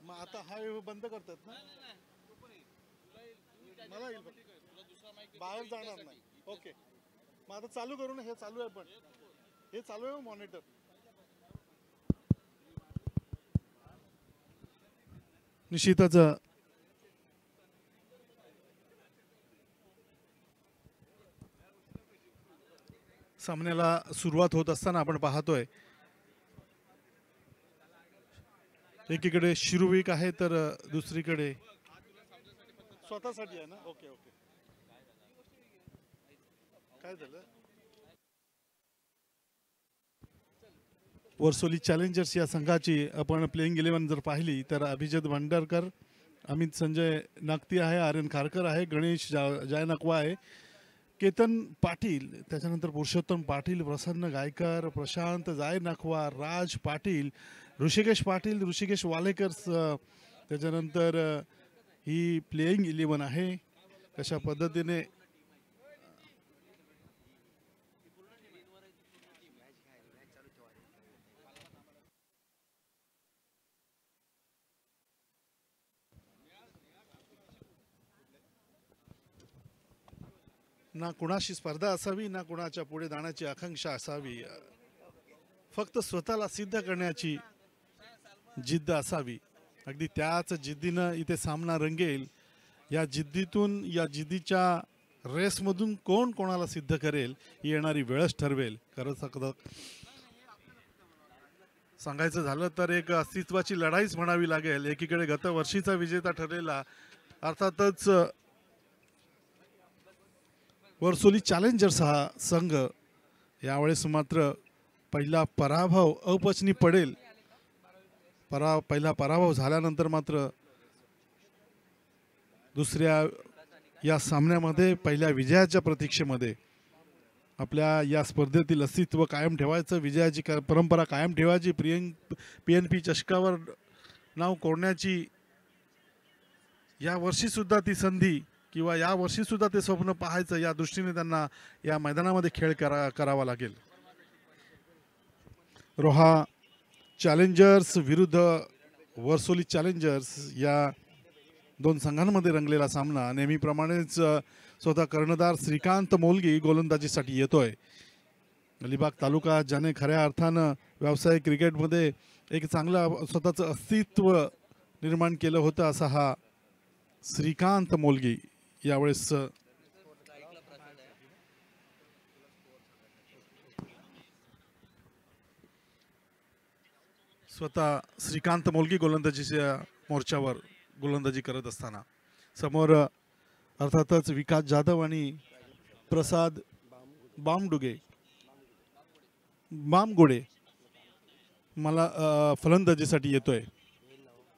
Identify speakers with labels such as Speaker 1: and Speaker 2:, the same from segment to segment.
Speaker 1: मग आता हा बंद करतात ना, मला येईल बाहेर जाणार नाही. ओके, मग आता चालू करू ना. हे चालू आहे, पण हे चालू आहे मॉनिटर. निश्चितच सामन्याला सुरुवात होत असताना आपण पाहतोय एकीकडे शिरुविक आहे तर दुसरीकडे स्वतःसाठी आहे ना. ओके ओके, काय झालं? वर्सोली चॅलेंजर्स या संघाची आपण प्लेइंग 11 जर पाहिली तर अभिजित भांडारकर, अमित संजय नागती आहे, आर्यन खारकर आहे, गणेश जय नकवा आहे, केतन पाटील, त्याच्यानंतर पुरुषोत्तम पाटील, प्रसन्न गायकर, प्रशांत जाय नखवा, राज पाटील, ऋषिकेश पाटील, ऋषिकेश वालेकर. त्याच्यानंतर ही प्लेइंग 11 आहे. कशा पद्धतीने ना कुणाशी स्पर्धा असावी ना कुणाच्या पुढे जाण्याची आकांक्षा असावी, फक्त स्वतःला सिद्ध करण्याची जिद्द असावी. अगदी त्याच जिद्दीनं इथे सामना रंगेल. या जिद्दीतून, या जिद्दीच्या रेसमधून कोण कोणाला सिद्ध करेल ही येणारी वेळच ठरवेल. खरं सांगायचं झालं तर एक अस्तित्वाची लढाईच म्हणावी लागेल. एकीकडे गत वर्षीचा विजेता ठरलेला अर्थातच वर्सोली चॅलेंजर्स हा संघ यावेळेस मात्र पहिला पराभव अपचनी पडेल. पहिला पराभव झाल्यानंतर मात्र दुसऱ्या या सामन्यामध्ये पहिल्या विजयाच्या प्रतीक्षेमध्ये आपल्या या स्पर्धेतील अस्तित्व कायम ठेवायचं, विजयाची परंपरा कायम ठेवायची, PNP चषकावर नाव कोरण्याची या वर्षी सुद्धा ती संधी किंवा या वर्षी सुद्धा ते स्वप्न पाहायचं, या दृष्टीने त्यांना या मैदानामध्ये खेळ करावा लागेल. रोहा चॅलेंजर्स विरुद्ध वर्सोली चॅलेंजर्स या दोन संघांमध्ये रंगलेला सामना. नेहमीप्रमाणेच स्वतः कर्णधार श्रीकांत मोलगी गोलंदाजीसाठी येतोय. अलिबाग तालुका ज्याने खऱ्या अर्थानं व्यावसायिक क्रिकेटमध्ये एक चांगलं स्वतःचं अस्तित्व निर्माण केलं होतं असा हा श्रीकांत मोलगी यावेळेस स्वतः श्रीकांत मोलगी गोलंदाजीच्या मोर्चावर गोलंदाजी करत असताना समोर अर्थातच विकास जाधव आणि प्रसाद बामगुडे मला फलंदाजीसाठी येतोय.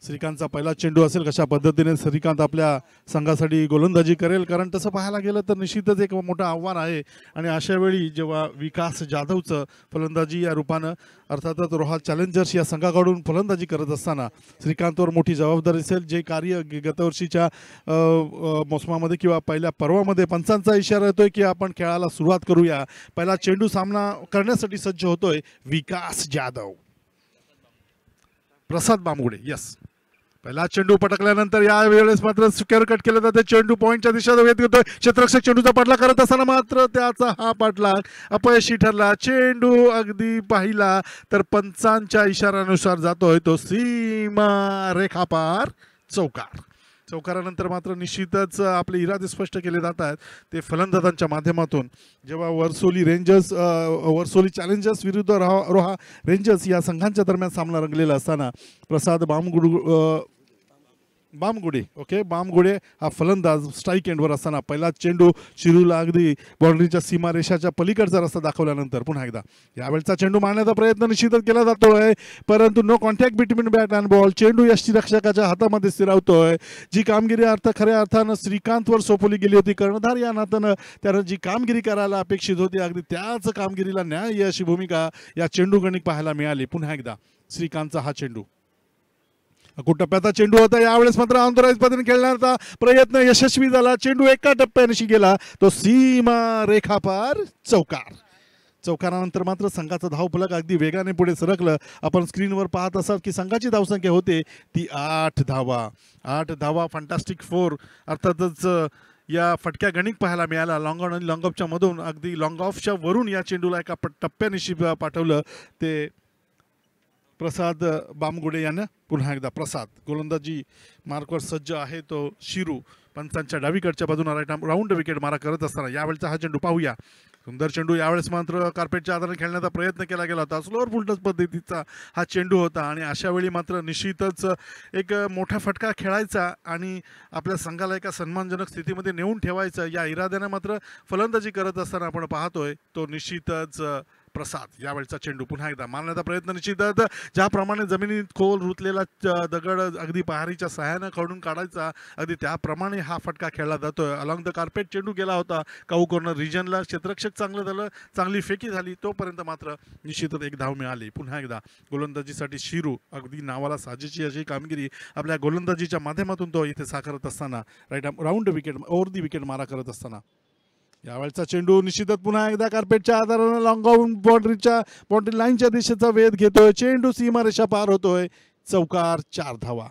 Speaker 1: श्रीकांतचा पहिला चेंडू असेल, कशा पद्धतीने श्रीकांत आपल्या संघासाठी गोलंदाजी करेल, कारण तसं पाहायला गेलं तर निश्चितच एक मोठं आव्हान आहे. आणि अशा वेळी जेव्हा विकास जाधवचं फलंदाजी या रूपानं अर्थातच रोहा चॅलेंजर्स या संघाकडून फलंदाजी करत असताना श्रीकांतवर मोठी जबाबदारी असेल. जे कार्य गतवर्षीच्या मोसमामध्ये किंवा पहिल्या पर्वामध्ये पंचांचा इशारा येतोय की आपण खेळाला सुरुवात करूया, पहिला चेंडू सामना करण्यासाठी सज्ज होतोय विकास जाधव. प्रसाद बामगुडे, यस, पहिला चेंडू पटकल्यानंतर या वेळेस मात्र स्क्वेअर कट केलं जातं. चेंडू पॉईंटच्या दिशेला वेध घेतोय. क्षेत्ररक्षक चेंडूचा पाठलाग करत असताना मात्र त्याचा हा पाठलाग अपयशी ठरला. चेंडू अगदी पाहिला तर पंचांच्या इशाऱ्यानुसार जातोय तो सीमा रेखापार चौकार. चौकारानंतर मात्र निश्चितच आपले इरादे स्पष्ट केले जात आहेत ते फलंदाजांच्या माध्यमातून. जेव्हा वर्सोली चॅलेंजर्स विरुद्ध रोहा रेंजर्स या संघांच्या दरम्यान सामना रंगलेला असताना प्रसाद बामगुडे हा फलंदाज स्ट्राईक एंडवर असताना पहिला चेंडू चिरूला अगदी बाउंड्रीच्या सीमारेषाच्या पलीकडचा रस्ता दाखवल्यानंतर पुन्हा एकदा यावेळचा चेंडू मारण्याचा प्रयत्न निश्चितच केला जातोय, परंतु no contact between bat and ball. चेंडू यष्टीरक्षकाच्या हातामध्ये स्थिरावतोय. जी कामगिरी खऱ्या अर्थानं श्रीकांतवर सोपवली गेली होती, कर्णधार या नात्यानं त्यानं जी कामगिरी करायला अपेक्षित होती अगदी त्याच कामगिरीला न्याय अशी भूमिका या चेंडू गणिक पाहायला मिळाली. पुन्हा एकदा श्रीकांतचा हा चेंडू टप्प्याचा चेंडू होता. यावेळेस मात्र अनॉथराइज पद्धतीने खेळण्याचा प्रयत्न यशस्वी झाला. चेंडू एका टप्प्यानिशी गेला तो सीमा रेखापार चौकार. चौकारानंतर मात्र संघाचं धावफलक अगदी वेगाने पुढे सरकलं. आपण स्क्रीनवर पाहत असाल की संघाची धावसंख्या होते ती 8 धावा. 8 धावा, फंटास्टिक फोर. अर्थातच या फटक्या गणित पाहायला मिळाला. लॉंग ऑन आणि लॉंग ऑफच्या मधून, अगदी लॉंग ऑफच्या वरून या चेंडूला एका टप्प्यानिशी पाठवलं ते प्रसाद बामगुडे यांना. पुन्हा एकदा प्रसाद गोलंदाजी मार्कवर सज्ज आहे तो शिरू. पंचांच्या डावीकडच्या बाजूला राऊंड विकेट मारा करत असताना यावेळचा हा चेंडू पाहूया. सुंदर चेंडू. यावेळेस मात्र कार्पेटच्या आधारे खेळण्याचा प्रयत्न केला गेला होता. स्लोअर फुलटस पद्धतीचा हा चेंडू होता आणि अशा वेळी मात्र निश्चितच एक मोठा फटका खेळायचा आणि आपल्या संघाला एका सन्मानजनक स्थितीमध्ये नेऊन ठेवायचं या इराद्याने मात्र फलंदाजी करत असताना आपण पाहतोय तो निश्चितच प्रसाद. यावेळचा चेंडू पुन्हा एकदा मारण्याचा प्रयत्न. निश्चितच ज्याप्रमाणे जमिनीत खोल रुतलेला दगड अगदी पहारीच्या सहाय्यानं खडून काढायचा, अगदी त्याप्रमाणे हा फटका खेळला जातोय. अलॉंग द कार्पेट चेंडू गेला होता काऊ कॉर्नर रिजनला. क्षेत्ररक्षक चांगलं झालं, चांगली फेकी झाली, तोपर्यंत मात्र निश्चितच एक धाव मिळाली. पुन्हा एकदा गोलंदाजीसाठी शिरू. अगदी नावाला साजेची अशी कामगिरी आपल्या गोलंदाजीच्या माध्यमातून तो इथे साकारत असताना राऊंड विकेट, ओव्हर दी विकेट मारा करत असताना यावेळचा चेंडू निश्चितच पुन्हा एकदा कार्पेटच्या आधारानं लॉंग ऑन बाउंड्री लाईनच्या दिशेचा वेध घेतोय. चेंडू सीमारेषा पार होतोय. चौकार. 4 धावा.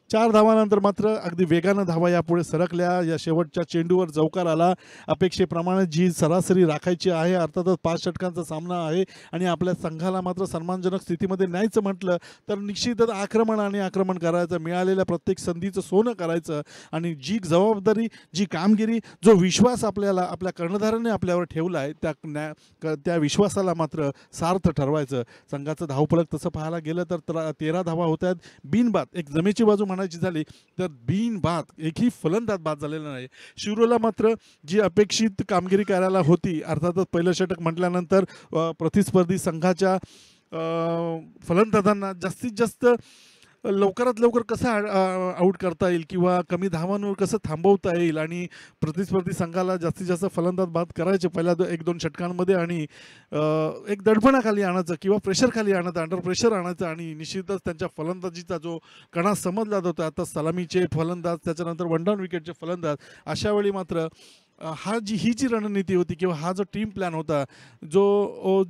Speaker 1: 4 धावानंतर मात्र अगदी वेगानं धावा यापुढे सरकल्या. या शेवटच्या चेंडूवर चौकार आला. अपेक्षेप्रमाणे जी सरासरी राखायची आहे, अर्थातच 5 षटकांचा सामना आहे आणि आपल्या संघाला मात्र सन्मानजनक स्थितीमध्ये न्यायचं म्हटलं तर निश्चितच आक्रमण करायचं, मिळालेल्या प्रत्येक संधीचं सोनं करायचं आणि जी जबाबदारी, जी कामगिरी, जो विश्वास आपल्याला आपल्या कर्णधाराने आपल्यावर ठेवला आहे त्या विश्वासाला मात्र सार्थ ठरवायचं. संघाचं धावफलक तसं पाहायला गेलं तर 13 धावा होत आहेत. बिनबाद, एक जमेची बाजू झाली तर बिनबाद एकही फलंदाज बाद झालेला नाही. शिरोला मात्र जी अपेक्षित कामगिरी करायला होती, अर्थातच पहिलं षटक म्हटल्यानंतर प्रतिस्पर्धी संघाच्या फलंदाजांना जास्तीत जास्त लवकरात लवकर कसं आऊट करता येईल किंवा कमी धावांवर कसं थांबवता येईल आणि प्रतिस्पर्धी संघाला जास्तीत जास्त फलंदाज बाद करायचे पहिल्या 1-2 षटकांमध्ये आणि एक दडपणाखाली आणायचं किंवा प्रेशरखाली आणायचं, अंडर प्रेशर आणायचं आणि निश्चितच त्यांच्या फलंदाजीचा जो कणा समजला जातो आता सलामीचे फलंदाज, त्याच्यानंतर वन डाऊन विकेटचे फलंदाज, अशा वेळी मात्र ही जी रणनीती होती किंवा हा जो टीम प्लॅन होता,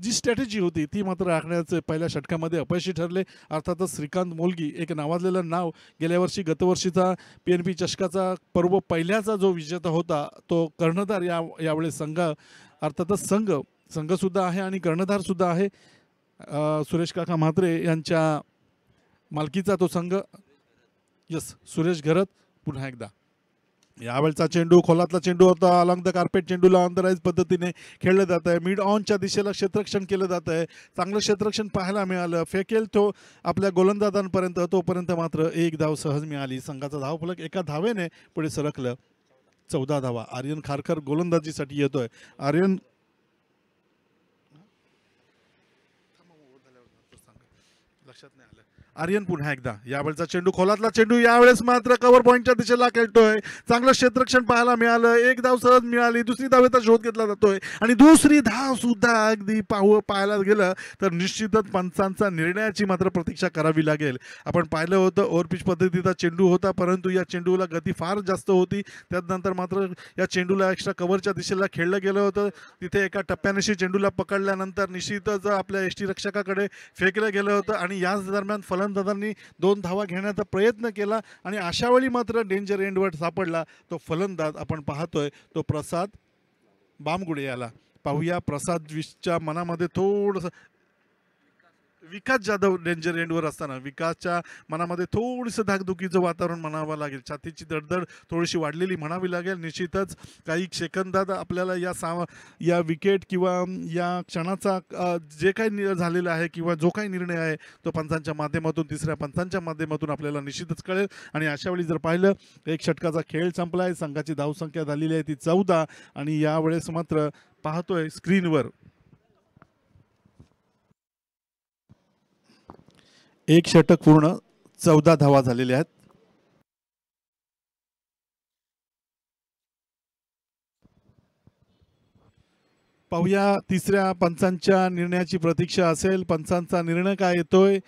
Speaker 1: जी स्ट्रॅटेजी होती ती मात्र राखण्याचे पहिल्या षटकामध्ये अपयशी ठरले. अर्थातच श्रीकांत मोलगी, एक नावाजलेलं नाव, गेल्या वर्षी गतवर्षीचा PNP चषकाचा पर्व पहिल्याचा जो विजेता होता तो कर्णधार यावेळेस अर्थातच संघसुद्धा आहे आणि कर्णधारसुद्धा आहे. सुरेश काका म्हात्रे यांच्या मालकीचा तो संघ, सुरेश घरत. पुन्हा एकदा यावेळचा चेंडू खोलातला चेंडू होता. अलॉंग द कार्पेट चेंडूला अंतराईज पद्धतीने खेळलं जात आहे. मिड ऑनच्या दिशेला क्षेत्ररक्षण केलं जात आहे. चांगलं क्षेत्ररक्षण पाहायला मिळालं. फेकेल तो आपल्या गोलंदाजांपर्यंत, तोपर्यंत मात्र एक धाव सहज मिळाली. संघाचा धावफलक एका धावेने पुढे सरकलं. 14 धावा. आर्यन खारकर गोलंदाजीसाठी येतोय. आर्यन लक्षात नाही आलं. आर्यन पुन्हा एकदा यावेळचा चेंडू खोलातला चेंडू, यावेळेस मात्र कव्हर पॉईंटच्या दिशेला खेळतोय. चांगलं क्षेत्ररक्षण पाहायला मिळालं. एक धाव सहज मिळाली. दुसरी धावेचा शोध घेतला जातोय आणि दुसरी धाव सुद्धा अगदी पाहायला गेलं तर निश्चितच पंचांचा निर्णयाची मात्र प्रतीक्षा करावी लागेल. आपण पाहिलं होतं ओव्हरपिच पद्धतीचा चेंडू होता, परंतु या चेंडूला गती फार जास्त होती. त्यानंतर मात्र या चेंडूला एक्स्ट्रा कव्हरच्या दिशेला खेळलं गेलं होतं. तिथे एका टप्प्यानिशी चेंडूला पकडल्यानंतर निश्चितच आपल्या यष्टीरक्षकाकडे फेकलं गेलं होतं आणि याच दरम्यान फलंदाजांनी 2 धावा घेण्याचा प्रयत्न केला आणि अशा वेळी मात्र डेंजर एंडवर सापडला तो फलंदाज. आपण पाहतोय तो प्रसाद बामगुडे. याला पाहूया. प्रसाद विशच्या मनामध्ये थोडंसं, विकास जाधव डेंजर एंडवर असताना विकासच्या मनामध्ये थोडंसं धाकधुकीचं वातावरण म्हणावं लागेल. छातीची धडधड थोडीशी वाढलेली म्हणावी लागेल. निश्चितच काही सेकंदात आपल्याला या विकेट किंवा या क्षणाचा जे काही झालेलं आहे किंवा जो काही निर्णय आहे तो पंचांच्या माध्यमातून, तिसऱ्या पंचांच्या माध्यमातून आपल्याला निश्चितच कळेल. आणि अशा वेळी जर पाहिलं, एक षटकाचा खेळ संपला आहे. संघाची धावसंख्या झालेली आहे ती 14 आणि यावेळेस मात्र पाहतोय स्क्रीनवर एक षटक पूर्ण, 14 धावा झालेल्या आहेत. पाहूया तिसऱ्या पंचांच्या निर्णयाची प्रतीक्षा असेल. पंचांचा निर्णय काय येतोय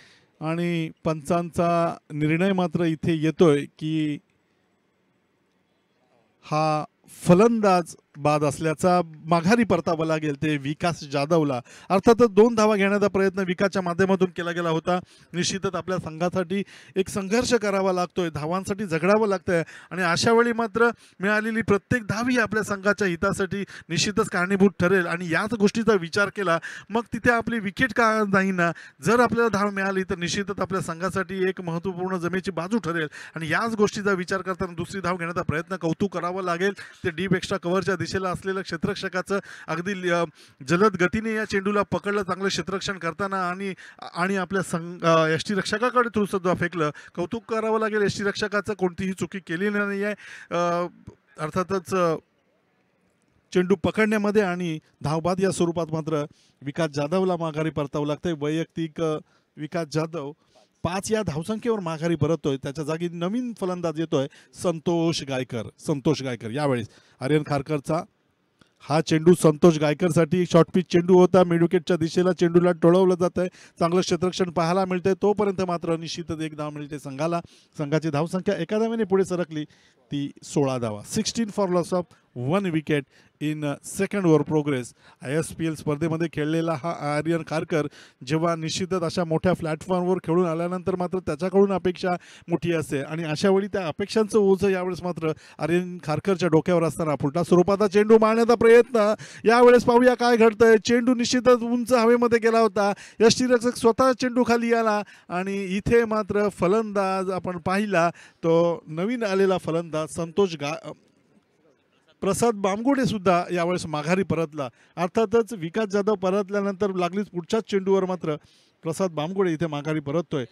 Speaker 1: आणि पंचांचा निर्णय मात्र इथे येतोय की हा फलंदाज बाद असल्याचा माघारी परतावा लागेल ते विकास जाधवला. अर्थातच 2 धावा घेण्याचा प्रयत्न विकासच्या माध्यमातून केला गेला होता. निश्चितच आपल्या संघासाठी एक संघर्ष करावा लागतोय, धावांसाठी झगडावं लागतंय आणि अशा वेळी मात्र मिळालेली प्रत्येक धाव ही आपल्या संघाच्या हितासाठी निश्चितच कारणीभूत ठरेल आणि याच गोष्टीचा विचार केला मग तिथे आपली विकेट का नाही ना. जर आपल्याला धाव मिळाली तर निश्चितच आपल्या संघासाठी एक महत्त्वपूर्ण जमेची बाजू ठरेल आणि याच गोष्टीचा विचार करताना दुसरी धाव घेण्याचा प्रयत्न कौतुक करावं लागेल. ते डीप एक्स्ट्रा कव्हरच्या दिशेला असलेलं क्षेत्ररक्षकाचं अगदी जलद गतीने या चेंडूला पकडलं, चांगलं क्षेत्ररक्षण करताना आणि आपल्या यष्टी रक्षकाकडे सुद्धा फेकलं. कौतुक करावं लागेल यष्टी रक्षकाचं, कोणतीही चुकी केली नाही आहे. अर्थातच चेंडू पकडण्यामध्ये आणि धावबाद या स्वरूपात मात्र विकास जाधवला माघारी परतावं लागतंय. वैयक्तिक विकास जाधव 5 या धावसंख्येवर माघारी परततोय. त्याच्या जागी नवीन फलंदाज येतोय संतोष गायकर. यावेळेस आर्यन खारकरचा हा चेंडू संतोष गायकरसाठी शॉर्ट पिच चेंडू होता. मिड विकेटच्या दिशेला चेंडूला टोळवलं जात आहे. चांगलं क्षेत्ररक्षण पाहायला मिळतंय. तोपर्यंत मात्र निश्चितच एक धाव मिळते संघाला. संघाची धावसंख्या एका धावेने पुढे सरकली ती 16 धावा. 16 for loss of 1 wicket in second over progress. ISPL स्पर्धेमध्ये खेळलेला हा आर्यन खारकर जेव्हा निश्चितच अशा मोठ्या प्लॅटफॉर्मवर खेळून आल्यानंतर मात्र त्याच्याकडून अपेक्षा मोठी असते आणि अशा वेळी त्या अपेक्षांचं ओझं यावेळेस मात्र आर्यन खारकरच्या डोक्यावर असताना पुढच्या स्वरूपाचा चेंडू मारण्याचा प्रयत्न. यावेळेस पाहूया काय घडतंय. चेंडू निश्चितच उंच हवेमध्ये गेला होता. यष्टीरक्षक स्वतः चेंडू खाली आला आणि इथे मात्र फलंदाज आपण पाहिला तो नवीन आलेला फलंदाज प्रसाद बामगुडे सुद्धा यावेळेस माघारी परतला. अर्थातच विकास जाधव परतल्यानंतर लागलीच पुढच्याच चेंडूवर मात्र प्रसाद बामगुडे इथे माघारी परततोय.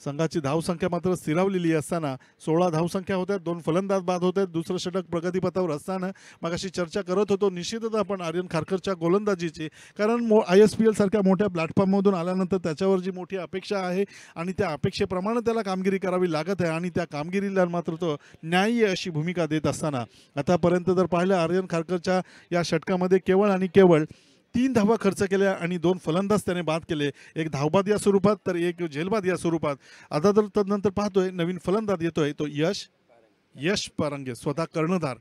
Speaker 1: संघाची धावसंख्या मात्र स्थिरावलेली असताना 16 धावसंख्या होत्या, 2 फलंदाज बाद होत आहेत. दुसरं षटक प्रगतीपथावर असताना मगाशी चर्चा करत होतो निश्चितच आपण आर्यन खारकरच्या गोलंदाजीची, कारण ISPL सारख्या मोठ्या प्लॅटफॉर्ममधून आल्यानंतर त्याच्यावर जी मोठी अपेक्षा आहे आणि त्या अपेक्षेप्रमाणे त्याला कामगिरी करावी लागत आहे आणि त्या कामगिरीला मात्र तो न्याय्य अशी भूमिका देत असताना आतापर्यंत जर पाहिलं आर्यन खारकरच्या या षटकामध्ये केवळ आणि केवळ 3 धावा खर्च केल्या आणि 2 फलंदाज त्याने बाद केले. एक धावबाद या स्वरूपात तर एक झेलबाद या स्वरूपात. आता तर तदनंतर पाहतोय नवीन फलंदाज येतोय तो यश पारंगे, स्वतः कर्णधार.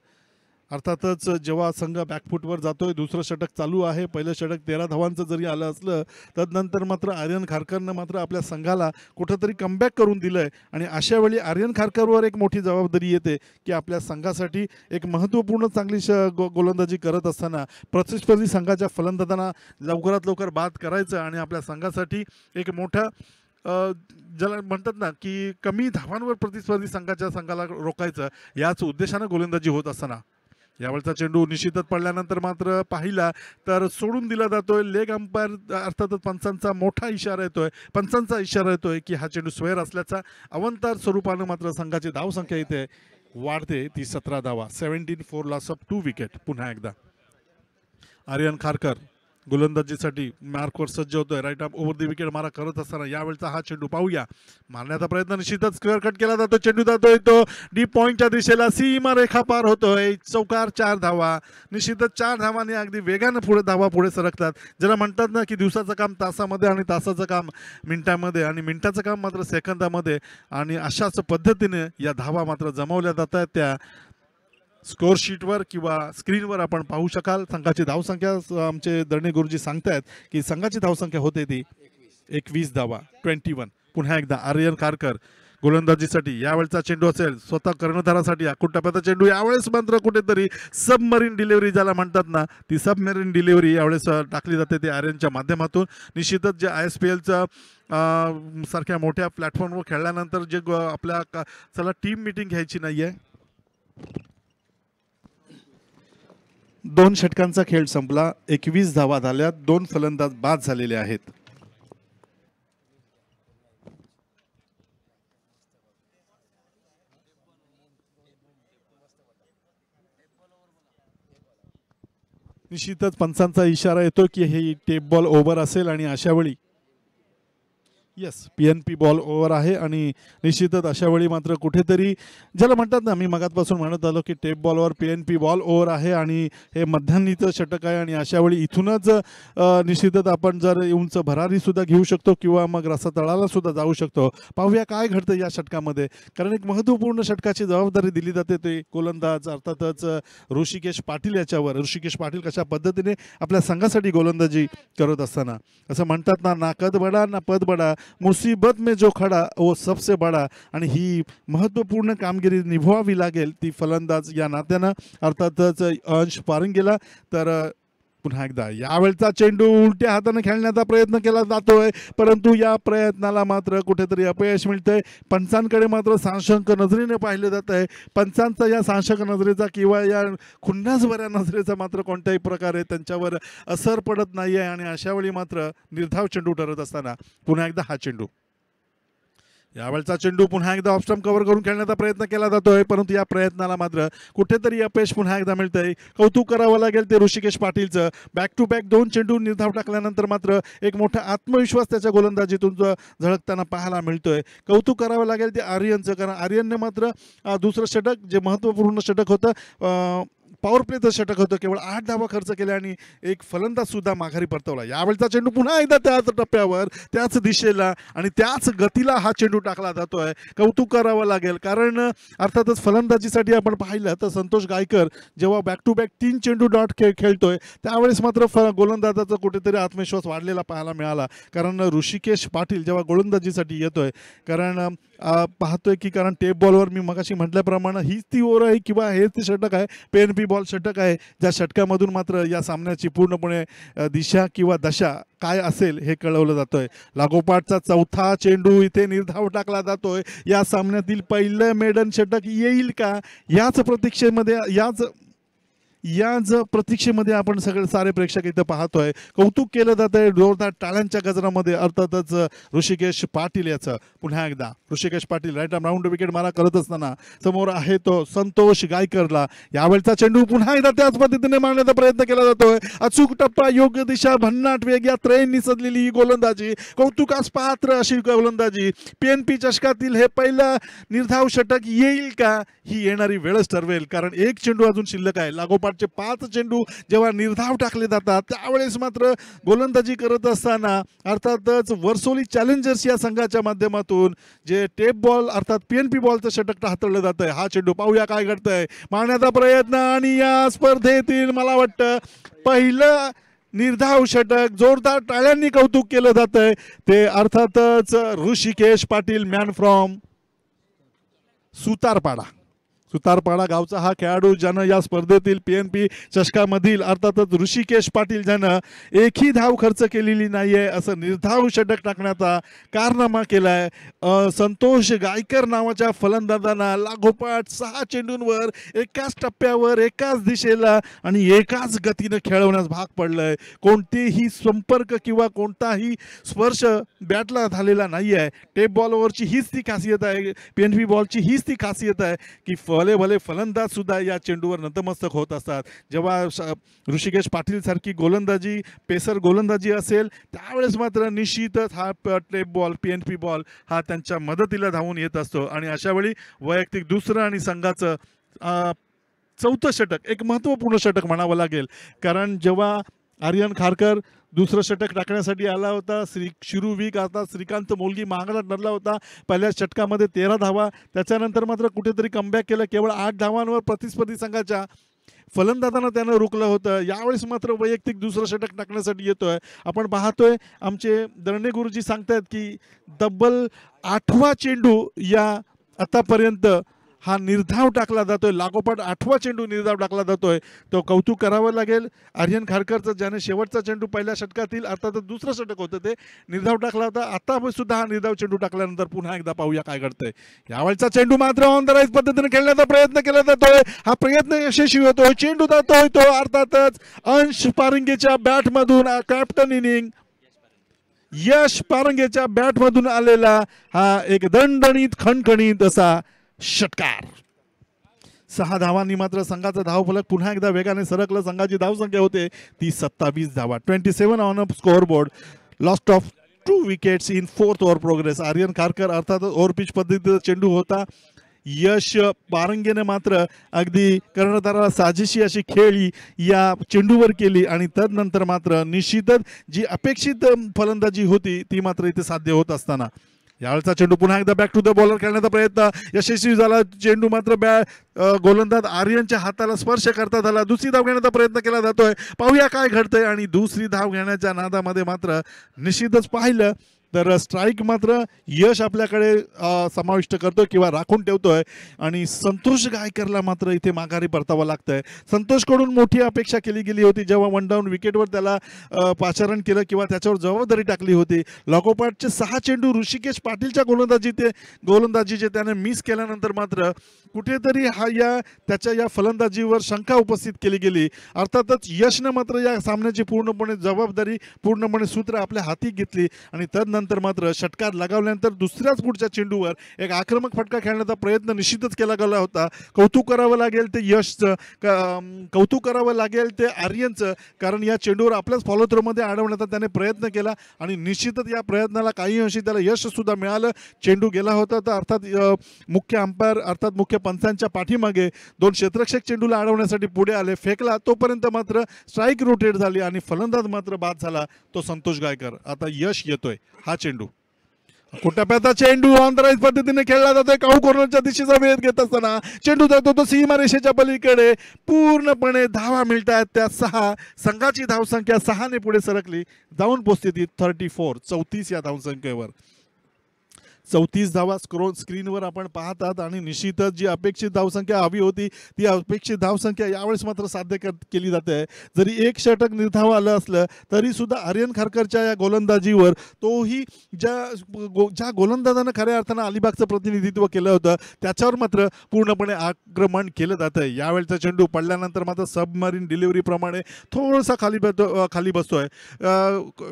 Speaker 1: अर्थातच जेव्हा संघ बॅकफूटवर जातोय, दुसरं षटक चालू आहे. पहिलं षटक 13 धावांचं जरी आलं असलं तदनंतर मात्र आर्यन खारकरनं मात्र आपल्या संघाला कुठंतरी कमबॅक करून दिलंय आणि अशा वेळी आर्यन खारकरवर एक मोठी जबाबदारी येते की आपल्या संघासाठी एक महत्त्वपूर्ण चांगली गोलंदाजी करत असताना प्रतिस्पर्धी संघाच्या फलंदाजांना लवकरात लवकर बाद करायचं आणि आपल्या संघासाठी एक मोठा ज्याला म्हणतात ना की कमी धावांवर प्रतिस्पर्धी संघाला रोखायचं, याच उद्देशानं गोलंदाजी होत असताना यावेळचा चेंडू निश्चितच पडल्यानंतर मात्र पाहिला तर सोडून दिला जातोय. लेग अंपायर अर्थातच पंचांचा इशारा येतोय की हा चेंडू स्क्वेअर असल्याचा. अवंतर स्वरूपानं मात्र संघाची धावसंख्या इथे वाढते ती 17 धावा. 17 फॉर लॉस ऑफ 2 विकेट. पुन्हा एकदा आर्यन खारकर गोलंदाजीसाठी मार्कवर सज्ज होतोय. Right arm over the wicket मारा करत असताना यावेळचा हा चेंडू पाहूया. मारण्याचा प्रयत्न निश्चितच स्क्वेअर कट केला जातो. चेंडू जातोय तो डीप पॉईंटच्या दिशेला, सीमा रेखा पार होतोय. चौकार 4 धावा. निश्चितच 4 धावांनी अगदी वेगानं धावा पुढे सरकतात. ज्याला म्हणतात ना की दिवसाचं काम तासामध्ये आणि तासाचं काम मिनिटामध्ये आणि मिनिटाचं काम मात्र सेकंदामध्ये, आणि अशाच पद्धतीने या धावा मात्र जमवल्या जात आहेत. त्या स्कोर शीटवर किंवा स्क्रीनवर आपण पाहू शकाल. संघाची धावसंख्या आमचे दर्णे गुरुजी सांगतायत की संघाची धावसंख्या होते ती 21 धावा. 21. पुन्हा एकदा आर्यन खारकर गोलंदाजीसाठी. यावेळचा चेंडू असेल स्वतः कर्णधारासाठी आखूड टप्प्याचा चेंडू. यावेळेस मात्र कुठेतरी सबमरीन डिलिव्हरी ज्याला म्हणतात ना, ती सबमरीन डिलिव्हरी यावेळेस टाकली जाते ते आर्यनच्या माध्यमातून. निश्चितच जे ISPLचा सारख्या मोठ्या प्लॅटफॉर्मवर खेळल्यानंतर जे आपल्या चला टीम मीटिंग घ्यायची नाही आहे. 2 षटकांचा खेळ संपला. 21 धावा झाल्या. 2 फलंदाज बाद झालेले आहेत. निश्चितच पंचांचा इशारा येतो की हे टेप बॉल ओव्हर असेल आणि अशा वेळी येस, PNP बॉल ओव्हर आहे आणि निश्चितच अशा वेळी मात्र कुठेतरी ज्याला म्हणतात ना, मी मगातपासून म्हणत आलो की टेप बॉलवर PNP बॉल ओव्हर आहे आणि हे मध्यान्हीचं षटक आहे आणि अशा वेळी इथूनच निश्चितच आपण जर उंच भरारी सुद्धा घेऊ शकतो किंवा मग रसा तळाला सुद्धा जाऊ शकतो. पाहूया काय घडतं या षटकामध्ये, कारण एक महत्त्वपूर्ण षटकाची जबाबदारी दिली जाते ते गोलंदाज अर्थातच ऋषिकेश पाटील याच्यावर. ऋषिकेश पाटील कशा पद्धतीने आपल्या संघासाठी गोलंदाजी करत असताना असं म्हणतात ना, कद बडा ना पद बडा, मुसीबत में जो खडा वो सबसे बडा. आणि ही महत्त्वपूर्ण कामगिरी निभवावी लागेल ती फलंदाज या नात्यानं अर्थातच अंश पारंगेला. तर पुन्हा एकदा यावेळचा चेंडू उलट्या हाताने खेळण्याचा प्रयत्न केला जातोय, परंतु या प्रयत्नाला मात्र कुठेतरी अपयश मिळतंय. पंचांकडे मात्र साशंक नजरेने पाहिलं जात आहे. पंचांचा या साशंक नजरेचा किंवा या खुन्नासभऱ्या नजरेचा मात्र कोणत्याही प्रकारे त्यांच्यावर असर पडत नाही आहे आणि अशा वेळी मात्र निर्धाव चेंडू ठरत असताना पुन्हा एकदा हा चेंडू, यावेळचा चेंडू पुन्हा एकदा ऑफस्टंप कव्हर करून खेळण्याचा प्रयत्न केला जातोय, परंतु या प्रयत्नाला मात्र कुठेतरी अपयश पुन्हा एकदा मिळतंय. कौतुक करावं लागेल ते ऋषिकेश पाटीलचं. बॅक टू बॅक 2 चेंडू निर्धाव टाकल्यानंतर मात्र एक मोठा आत्मविश्वास त्याच्या गोलंदाजीतून झळकताना पाहायला मिळतोय. कौतुक करावं लागेल ते आर्यनचं, कारण आर्यनने मात्र दुसरं षटक जे महत्त्वपूर्ण षटक होतं, पॉवर प्लेचं षटक होतं, केवळ 8 धावा खर्च केल्या आणि एक फलंदाज सुद्धा माघारी परतवला. यावेळचा चेंडू पुन्हा एकदा त्याच टप्प्यावर त्याच दिशेला आणि त्याच गतीला हा चेंडू टाकला जातोय. कौतुक करावं लागेल, कारण अर्थातच फलंदाजीसाठी आपण पाहिलं तर संतोष गायकर जेव्हा बॅक टू बॅक 3 चेंडू डॉट खेळतोय त्यावेळेस मात्र गोलंदाजाचा कुठेतरी आत्मविश्वास वाढलेला पाहायला मिळाला. कारण ऋषिकेश पाटील जेव्हा गोलंदाजीसाठी येतोय, कारण पाहतोय की कारण टेप बॉलवर मी मगाशी म्हटल्याप्रमाणे हीच ती ओव्हर आहे किंवा हेच ते षटक आहे, PNP बॉल षटक आहे, ज्या षटकामधून मात्र या सामन्याची पूर्णपणे दिशा किंवा दशा काय असेल हे कळवलं जातोय. लागोपाठचा चौथा चेंडू इथे निर्धाव टाकला जातोय. या सामन्यातील पहिलं मेडन षटक येईल का, याच प्रतीक्षेमध्ये याच प्रतीक्षेमध्ये आपण सगळे सारे प्रेक्षक इथं पाहतोय. कौतुक केलं जात आहे जोरदार टाळ्यांच्या गजरामध्ये अर्थातच ऋषिकेश पाटील याचं. पुन्हा एकदा Rishikesh Patil right arm round wicket मारा करत असताना समोर आहे तो संतोष गायकरला. यावेळचा चेंडू पुन्हा एकदा त्याच पद्धतीने मारण्याचा प्रयत्न केला जातोय. अचूक टप्पा, योग्य दिशा, भन्नाट वेग या त्रयींनी सजलेली ही गोलंदाजी, कौतुकास पात्र अशी गोलंदाजी. PNP चषकातील हे पहिलं निर्धाव षटक येईल का, ही येणारी वेळच ठरवेल, कारण एक चेंडू अजून शिल्लक आहे. लागोपाठ 5 चेंडू जेव्हा निर्धाव टाकले जातात त्यावेळेस मात्र गोलंदाजी करत असताना अर्थातच वर्सोली चॅलेंजर्स या संघाच्या माध्यमातून जे टेप बॉल अर्थात PNP बॉलचं षटक हाताळलं जात आहे. हा चेंडू पाहूया काय घडतंय, मारण्याचा प्रयत्न आणि या स्पर्धेतील मला वाटतं पहिलं निर्धाव षटक. जोरदार टाळ्यांनी कौतुक केलं जात आहे ते अर्थातच ऋषिकेश पाटील, मॅन फ्रॉम सुतारपाडा गावचा हा खेळाडू ज्यानं या स्पर्धेतील PNP चषकामधील अर्थातच ऋषिकेश पाटील ज्यानं एकही धाव खर्च केलेली नाही आहे असं निर्धाव षटक टाकण्याचा कारनामा केलाय. संतोष गायकर नावाच्या फलंदाजांना लागोपाठ 6 चेंडूंवर एकाच टप्प्यावर एकाच दिशेला आणि एकाच गतीनं खेळवण्यास भाग पडलंय. कोणतेही संपर्क किंवा कोणताही स्पर्श बॅटला झालेला नाही आहे. टेप बॉलवरची हीच ती खासियत आहे, PNP बॉलची हीच ती खासियत आहे की भले फलंदाज सुद्धा या चेंडूवर नतमस्तक होत असतात. जेव्हा ऋषिकेश पाटील सारखी गोलंदाजी, पेसर गोलंदाजी असेल त्यावेळेस मात्र निश्चितच हा टेप बॉल, PNP बॉल हा त्यांच्या मदतीला धावून येत असतो. आणि अशा वेळी वैयक्तिक दुसरं आणि संघाचं चौथं षटक एक महत्त्वपूर्ण षटक म्हणावं लागेल, कारण जेव्हा आर्यन खारकर दुसरं षटक टाकण्यासाठी आला होता, शिरूविक आता श्रीकांत मोलगी महागडा ठरला होता. पहिल्या षटकामध्ये 13 धावा, त्याच्यानंतर मात्र कुठेतरी कमबॅक केलं. केवळ 8 धावांवर प्रतिस्पर्धी संघाच्या फलंदाजांना त्यानं रोखलं होतं. यावेळेस मात्र वैयक्तिक दुसरं षटक टाकण्यासाठी येतोय. आपण पाहतोय आमचे दरणे गुरुजी सांगतायत की तब्बल 8वा चेंडू या आतापर्यंत हा निर्धाव टाकला जातोय. लागोपाठ 8वा चेंडू निर्धाव टाकला जातोय. तो कौतुक करावं लागेल आर्यन खारकरचं, ज्याने शेवटचा चेंडू पहिल्या षटकातील अर्थात दुसरं षटक होतं ते निर्धाव टाकला होता. आता सुद्धा हा निर्धाव चेंडू टाकल्यानंतर पुन्हा एकदा पाहूया काय घडतंय. यावेळचा चेंडू मात्र ऑन द राईट पद्धतीने खेळण्याचा प्रयत्न केला जातोय. हा प्रयत्न यशस्वी होतोय. चेंडू जातोय तो अर्थातच अंश पारंगेच्या बॅटमधून, कॅप्टन इनिंग यश पारंगेच्या बॅटमधून आलेला हा एक दणदणीत खणखणीत असा षटकार. 6 धावांनी मात्र संघाचा धावफलक पुन्हा एकदा वेगाने सरकलं. संघाची धावसंख्या होते ती 27 धावा, 27 on a score board. Lost of 2 wickets in 4th over progress. Aryan Kharkar अर्थात ओव्हरपिच पद्धतीचा चेंडू होता. यश पारंगेने मात्र अगदी कर्णधाराला साजेशी अशी खेळी या चेंडूवर केली आणि तदनंतर मात्र निश्चितच जी अपेक्षित फलंदाजी होती ती मात्र इथे साध्य होत असताना यावेळचा चेंडू पुन्हा एकदा बॅक टू द बॉलर खेळण्याचा प्रयत्न यशस्वी झाला. चेंडू मात्र गोलंदाज आर्यनच्या हाताला स्पर्श करता आला. दुसरी धाव घेण्याचा प्रयत्न केला जातोय. पाहूया काय घडतंय. आणि दुसरी धाव घेण्याच्या नादामध्ये मात्र निश्चितच पाहिलं तर स्ट्राईक मात्र यश आपल्याकडे समाविष्ट करतोय किंवा राखून ठेवतोय आणि संतोष गायकरला मात्र इथे माघारी परतावं लागतंय. संतोषकडून मोठी अपेक्षा केली गेली होती जेव्हा 1 डाऊन विकेटवर त्याला पाचारण केलं किंवा त्याच्यावर जबाबदारी टाकली होती. लागोपाठचे 6 चेंडू ऋषिकेश पाटीलच्या गोलंदाजीचे त्याने मिस केल्यानंतर मात्र कुठेतरी त्याच्या या फलंदाजीवर शंका उपस्थित केली गेली. अर्थातच यशनं मात्र या सामन्याची पूर्णपणे जबाबदारी पूर्णपणे सूत्र आपल्या हाती घेतली आणि तदनंतर मात्र षटकार लगावल्यानंतर दुसऱ्याच पुढच्या चेंडूवर एक आक्रमक फटका खेळण्याचा प्रयत्न निश्चितच केला गेला होता. कौतुक करावं लागेल ते यशचं, कौतुक करावं लागेल ते आर्यनचं, कारण या चेंडूवर आपल्याच फॉलो थ्रोमध्ये अडवण्याचा त्याने प्रयत्न केला आणि निश्चितच या प्रयत्नाला काही अंशी त्याला यश सुद्धा मिळालं. चेंडू गेला होता तर अर्थात मुख्य अंपायर अर्थात मुख्य पंचांच्या पाठीमागे 2 क्षेत्ररक्षक चेंडूला अडवण्यासाठी पुढे आले. फेकला तोपर्यंत मात्र स्ट्राईक रोटेट झाली आणि फलंदाज मात्र बाद झाला तो संतोष गायकर. आता यश येतोय. हा चेंडू कुटप्याचा चेंडू ऑन द राईट पद्धतीने खेळला जातोय. काऊ कॉर्नरच्या दिशेचा वेध घेत असताना चेंडू जातो तो सीमारेषेच्या पलीकडे. पूर्णपणे धावा मिळतात त्या 6. संघाची धावसंख्या 6 ने पुढे सरकली जाऊन पोहोचते ती 34 या धावसंख्येवर. 34 धावा स्क्रीनवर आपण पाहतात आणि निश्चितच जी अपेक्षित धावसंख्या हवी होती ती अपेक्षित धावसंख्या यावेळेस मात्र साध्य केली जाते. जरी एक षटक निर्धाव आलं असलं तरी सुद्धा आर्यन खारकरच्या या गोलंदाजीवर तोही ज्या गोलंदाजानं खऱ्या अर्थानं अलिबागचं प्रतिनिधित्व केलं होतं त्याच्यावर मात्र पूर्णपणे आक्रमण केलं जातं. यावेळचा चेंडू पडल्यानंतर मात्र सबमरीन डिलिव्हरीप्रमाणे थोडासा खाली बसतोय.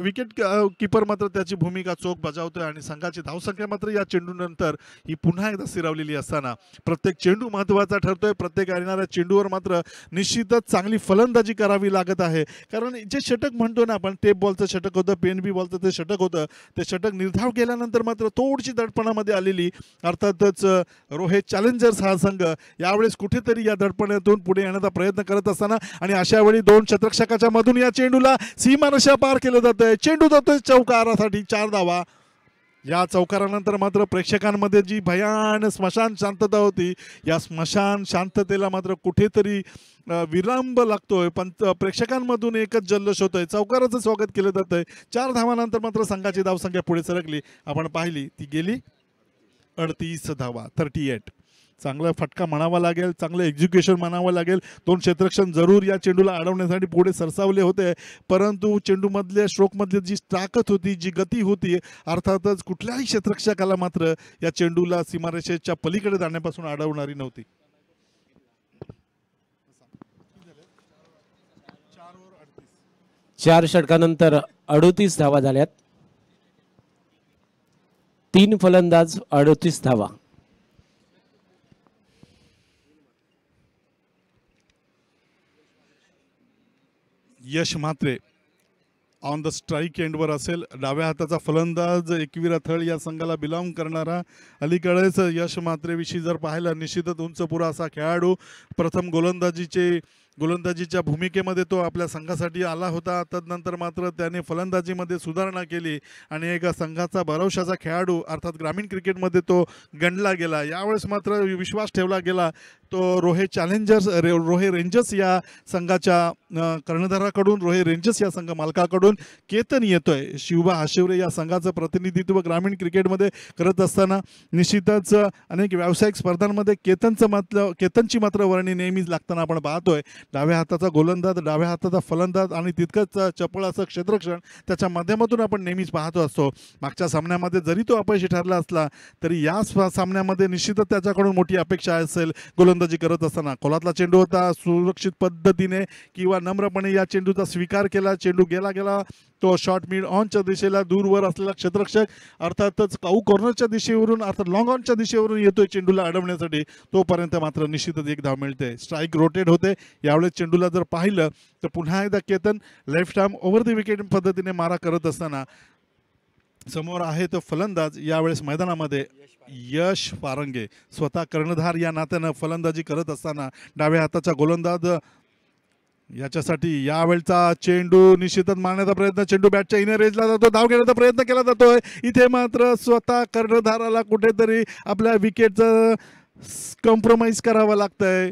Speaker 1: विकेट कीपर मात्र त्याची भूमिका चोख बजावतोय आणि संघाची धावसंख्या या चेंडूनंतर ही पुन्हा एकदा स्थिरावलेली असताना प्रत्येक चेंडू महत्त्वाचा ठरतोय. प्रत्येक येणाऱ्या चेंडूवर मात्र निश्चितच चांगली फलंदाजी करावी लागत आहे. कारण जे षटक म्हणतो ना आपण, टेप बॉलचं षटक होतं, PNB बॉलचं ते षटक होतं, ते षटक निर्धाव केल्यानंतर मात्र थोडीशी दडपणामध्ये आलेली अर्थातच रोहित चॅलेंजर्स हा संघ यावेळेस कुठेतरी या दडपणातून पुढे येण्याचा प्रयत्न करत असताना आणि अशा वेळी 2 क्षेत्ररक्षकाच्या मधून या चेंडूला सीमारेषा पार केलं जातंय. चेंडू जातोय चौकारासाठी 4 धावा. या चौकारानंतर मात्र प्रेक्षकांमध्ये जी भयान स्मशान शांतता होती या स्मशान शांततेला मात्र कुठेतरी विलंब लागतोय. पण प्रेक्षकांमधून एकच जल्लोष होतोय. चौकाराचं स्वागत केलं जातंय. 4 धावानंतर मात्र संघाची धावसंख्या पुढे सरकली. आपण पाहिली ती गेली 38 धावा 38. चांगला फटका म्हणावा लागेल, चांगलं एक्झिक्युशन म्हणावं लागेल. 2 क्षेत्ररक्षक जरूर या चेंडूला अडवण्यासाठी पुढे सरसावले होते परंतु चेंडूमधल्या स्ट्रोकमधली जी ताकद होती, जी गती होती, अर्थातच कुठल्याही क्षेत्ररक्षकाला मात्र या चेंडूला सीमारेषेच्या पलीकडे जाण्यापासून अडवणारी नव्हती.
Speaker 2: 4 षटकानंतर 38 धावा झाल्यात. 3 फलंदाज 38 धावा.
Speaker 1: यश म्हात्रे ऑन द स्ट्राईक एंडवर असेल. डाव्या हाताचा फलंदाज एकवीरा थळ या संघाला बिलॉंग करणारा. अलीकडेच यश म्हात्रेविषयी जर पाहिलं निश्चितच उंचपुरा असा खेळाडू. प्रथम गोलंदाजीच्या भूमिकेमध्ये तो आपल्या संघासाठी आला होता. तदनंतर मात्र त्याने फलंदाजीमध्ये सुधारणा केली आणि एक संघाचा भरवशाचा खेळाडू अर्थात ग्रामीण क्रिकेटमध्ये तो गणला गेला. यावेळेस मात्र विश्वास ठेवला गेला तो रोहित रेंजर्स या संघाच्या कर्णधाराकडून, रोहित रेंजर्स या संघ मालकाकडून केतन येतोय. शिवबा हाशिवरे या संघाचं प्रतिनिधित्व ग्रामीण क्रिकेटमध्ये करत असताना निश्चितच अनेक व्यावसायिक स्पर्धांमध्ये केतनची मात्र वर्णी नेहमीच लागताना आपण पाहतोय. डाव्या हाताचा गोलंदाज, डाव्या हाताचा फलंदाज आणि तितकंच चपळ असं क्षेत्ररक्षण त्याच्या माध्यमातून आपण नेहमीच पाहतो असतो. मागच्या सामन्यामध्ये जरी तो अपयशी ठरला असला तरी या सामन्यामध्ये निश्चितच त्याच्याकडून मोठी अपेक्षा असेल. गोलंदाजी करत असताना खोलातला चेंडू होता. सुरक्षित पद्धतीने किंवा नम्रपणे या चेंडूचा स्वीकार केला. चेंडू गेला तो शॉर्ट मिड ऑनच्या दिशेला दूरवर असलेला क्षेत्ररक्षक अर्थातच काऊ कॉर्नरच्या दिशेवरून अर्थात लॉंग ऑनच्या दिशेवरून येतोय चेंडूला अडवण्यासाठी. तोपर्यंत मात्र निश्चितच 1 धाव मिळते. स्ट्राईक रोटेट होते. यावेळेस चेंडूला जर पाहिलं तर पुन्हा एकदा Ketan left arm over the wicket पद्धतीने मारा करत असताना समोर आहेत फलंदाज यावेळेस मैदानामध्ये यश फारंगे. स्वतः कर्णधार या नात्यानं फलंदाजी करत असताना डाव्या हाताचा गोलंदाज याच्यासाठी यावेळचा चेंडू निश्चितच मारण्याचा प्रयत्न, चेंडू बॅटच्या इनर एजला जातो, धाव घेण्याचा प्रयत्न केला जातोय. इथे मात्र स्वतः कर्णधाराला कुठेतरी आपल्या विकेटचं कॉम्प्रोमाइज करावं लागतंय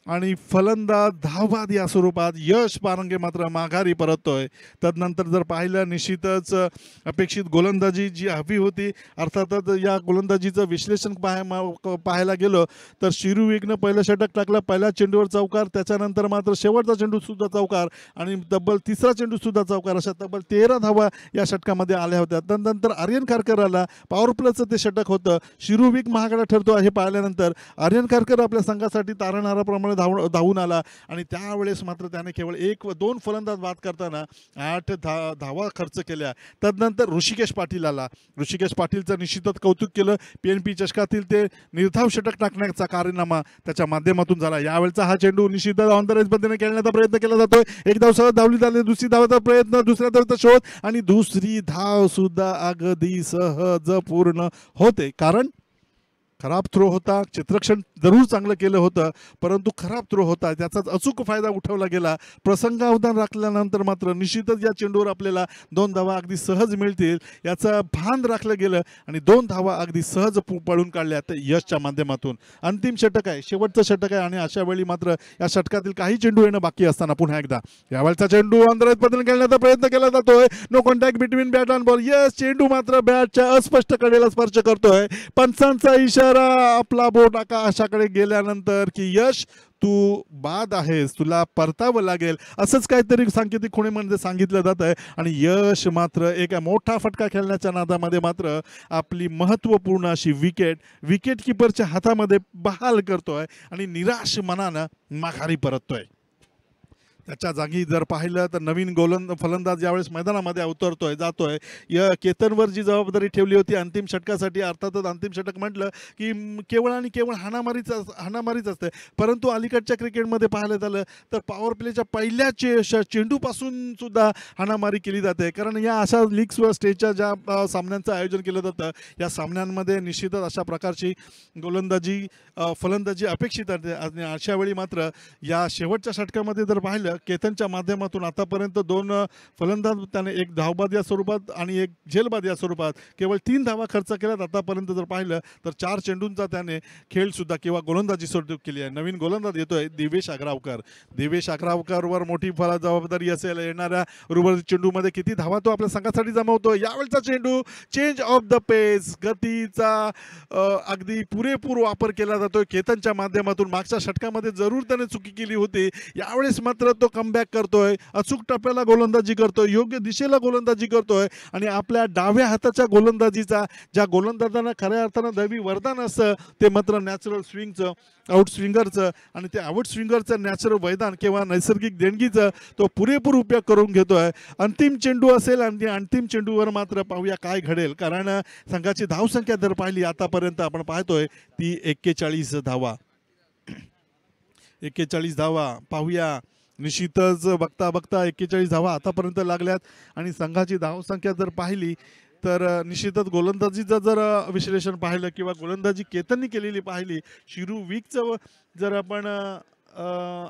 Speaker 1: आणि फलंदाज धावबाद या स्वरूपात यश पारंगे मात्र माघारी परततोय. तदनंतर जर पाहिलं निश्चितच अपेक्षित गोलंदाजी जी हवी होती, अर्थातच या गोलंदाजीचं विश्लेषण पाहायला गेलो तर शिरुविकनं पहिलं षटक टाकलं, पहिल्या चेंडूवर चौकार, त्याच्यानंतर मात्र शेवटचा चेंडू सुद्धा चौकार आणि तब्बल तिसरा चेंडू सुद्धा चौकार, अशा तब्बल 13 धावा या षटकामध्ये आल्या होत्या. त्यानंतर आर्यन खारकर आला, पॉवर प्लेचं ते षटक होतं. शिरुविक महागडा ठरतो हे पाहिल्यानंतर आर्यन खारकर आपल्या संघासाठी तारणहाराप्रमाणे धावून आला आणि त्यावेळेस मात्र त्याने केवळ 1 व 2 फलंदाज बाद करताना 8 धावा खर्च केल्या. तदनंतर ऋषिकेश पाटील आला. ऋषिकेश पाटीलचं निश्चितच कौतुक केलं. PNP चषकातील ते निर्धाव षटक टाकण्याचा कारनामा त्याच्या माध्यमातून झाला. यावेळचा हा चेंडू निश्चितच ऑन द रेस पद्धतीने खेळण्याचा प्रयत्न केला जातोय. एक धाव सहज धावली झाली, दुसरी धावाचा प्रयत्न, दुसऱ्या धावाचा शोध आणि दुसरी धाव सुद्धा अगदी सहज पूर्ण होते. कारण खराब थ्रो होता, चित्रक्षण जरूर चांगलं केलं होतं परंतु खराब थ्रो होता, त्याचाच अचूक फायदा उठवला गेला. प्रसंगावधान राखल्यानंतर मात्र निश्चितच या चेंडूवर आपल्याला 2 धावा अगदी सहज मिळतील याचं भान राखलं गेलं आणि 2 धावा अगदी सहज पळून काढल्या तर यशच्या माध्यमातून. अंतिम षटक आहे, शेवटचं षटक आहे आणि अशा वेळी मात्र या षटकातील काही चेंडू येणं बाकी असताना पुन्हा एकदा यावेळचा चेंडू अंतराळात बदल खेळण्याचा प्रयत्न केला जातोय. No contact between bat and ball. Yes, चेंडू मात्र बॅटच्या अस्पष्ट कडेला स्पर्श करतोय. पंचांचा इशारा आपला बोट आकाशाकडे गेल्यानंतर की यश तू बाद आहेस, तुला परतावं लागेल, असंच काहीतरी सांकेतिक खुणेमध्ये सांगितलं जात आहे आणि यश मात्र एक मोठा फटका खेळण्याच्या नादामध्ये मात्र आपली महत्त्वपूर्ण अशी विकेट किपरच्या हातामध्ये बहाल करतोय आणि निराश मनानं माघारी परततोय. त्याच्या जागी जर पाहिलं तर नवीन फलंदाज यावेळेस मैदानामध्ये उतरतोय, जातोय. केतनवर जी जबाबदारी ठेवली होती अंतिम षटकासाठी, अर्थातच अंतिम षटक म्हटलं की केवळ आणि केवळ हाणामारीच असते. परंतु अलीकडच्या क्रिकेटमध्ये पाहायला झालं तर पॉवर प्लेच्या पहिल्या चेंडूपासून सुद्धा हाणामारी केली जाते. कारण या अशा लीग्स व स्टेजच्या ज्या सामन्यांचं आयोजन केलं जातं या सामन्यांमध्ये निश्चितच अशा प्रकारची फलंदाजी अपेक्षित आहे आणि अशा वेळी मात्र या शेवटच्या षटकामध्ये जर पाहिलं केतनच्या माध्यमातून आतापर्यंत 2 फलंदाज त्याने, 1 धावबाद या स्वरूपात आणि 1 झेलबाद या स्वरूपात केवळ 3 धावा खर्च केल्यात. आतापर्यंत जर पाहिलं तर 4 चेंडूंचा त्याने खेळ सुद्धा किंवा गोलंदाजी सुरू केली आहे. नवीन गोलंदाज येतोय दिवेश अग्रावकर. दिवेश अग्रावकरवर मोठी जबाबदारी असेल. येणाऱ्या उर्वरित चेंडूमध्ये किती धावा तो आपल्या संघासाठी जमवतो. यावेळचा चेंडू चेंज ऑफ द पेस, गतीचा अगदी पुरेपूर वापर केला जातोय केतनच्या माध्यमातून. मागच्या षटकामध्ये जरूर त्याने चुकी केली होती, यावेळेस मात्र तो कमबॅक करतोय, अचूक टप्प्याला गोलंदाजी करतोय, योग्य दिशेला गोलंदाजी करतोय आणि आपल्या डाव्या हाताच्या गोलंदाजीचा, ज्या गोलंदाजांना खऱ्या अर्थानं दैवी वरदान असतं ते मात्र नॅचरल स्विंगचं, आउट स्विंगरचं आणि ते आउट स्विंगरचं नॅचरल वैदान किंवा नैसर्गिक देणगीचं तो पुरेपूर उपयोग करून घेतोय. अंतिम चेंडू असेल आणि अंतिम चेंडूवर मात्र पाहूया काय घडेल. कारण संघाची धावसंख्या जर पाहिली आतापर्यंत आपण पाहतोय ती 41 धावा. 41 धावा पाहूया. निश्चितच बघता 41 धावा आतापर्यंत लागल्यात आणि संघाची धावसंख्या जर पाहिली तर निश्चितच गोलंदाजीचं जर विश्लेषण पाहिलं किंवा गोलंदाजी केतननी केलेली पाहिली, शिरुविकचं जर आपण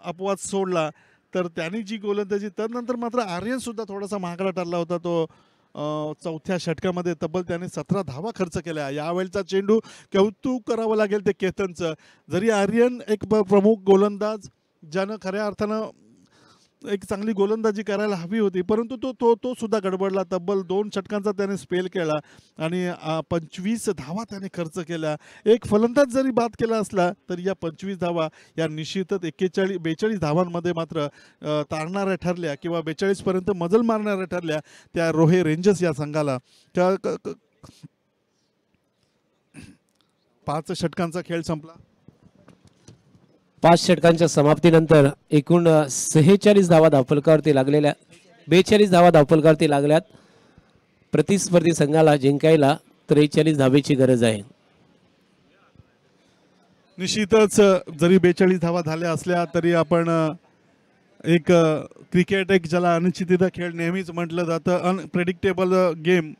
Speaker 1: अपवाद सोडला तर त्यांनी जी गोलंदाजी, त्यानंतर मात्र आर्यन सुद्धा थोडासा महागडा ठरला होता. तो चौथ्या षटकामध्ये तब्बल त्याने 17 धावा खर्च केल्या. यावेळचा चेंडू कौतुक करावं लागेल ते केतनचं. जरी आर्यन एक प्रमुख गोलंदाज ज्यानं खऱ्या अर्थानं एक चांगली गोलंदाजी करायला हवी होती परंतु तो सुद्धा गडबडला. तब्बल 2 षटकांचा त्याने स्पेल केला आणि 25 धावा त्याने खर्च केल्या. एक फलंदाज जरी बाद केला असला तरी या 25 धावा या निश्चितच 42 धावांमध्ये मात्र तारणाऱ्या ठरल्या किंवा 42 पर्यंत मजल मारणाऱ्या ठरल्या त्या रोहे रेंजर्स या संघाला. 5 षटकांचा खेळ संपला.
Speaker 2: 5 षटकांच्या समाप्तीनंतर एकूण 46 धावा धावफलकावरती लागलेल्या, 42 धावा धावफलकावरती लागल्यात. प्रतिस्पर्धी संघाला जिंकायला 43 धावेची गरज आहे.
Speaker 1: निश्चितच जरी 42 धावा झाल्या असल्या तरी आपण एक क्रिकेट, एक ज्याला अनिश्चितता खेळ नेहमीच म्हटलं जातं, अनप्रेडिक्टेबल गेम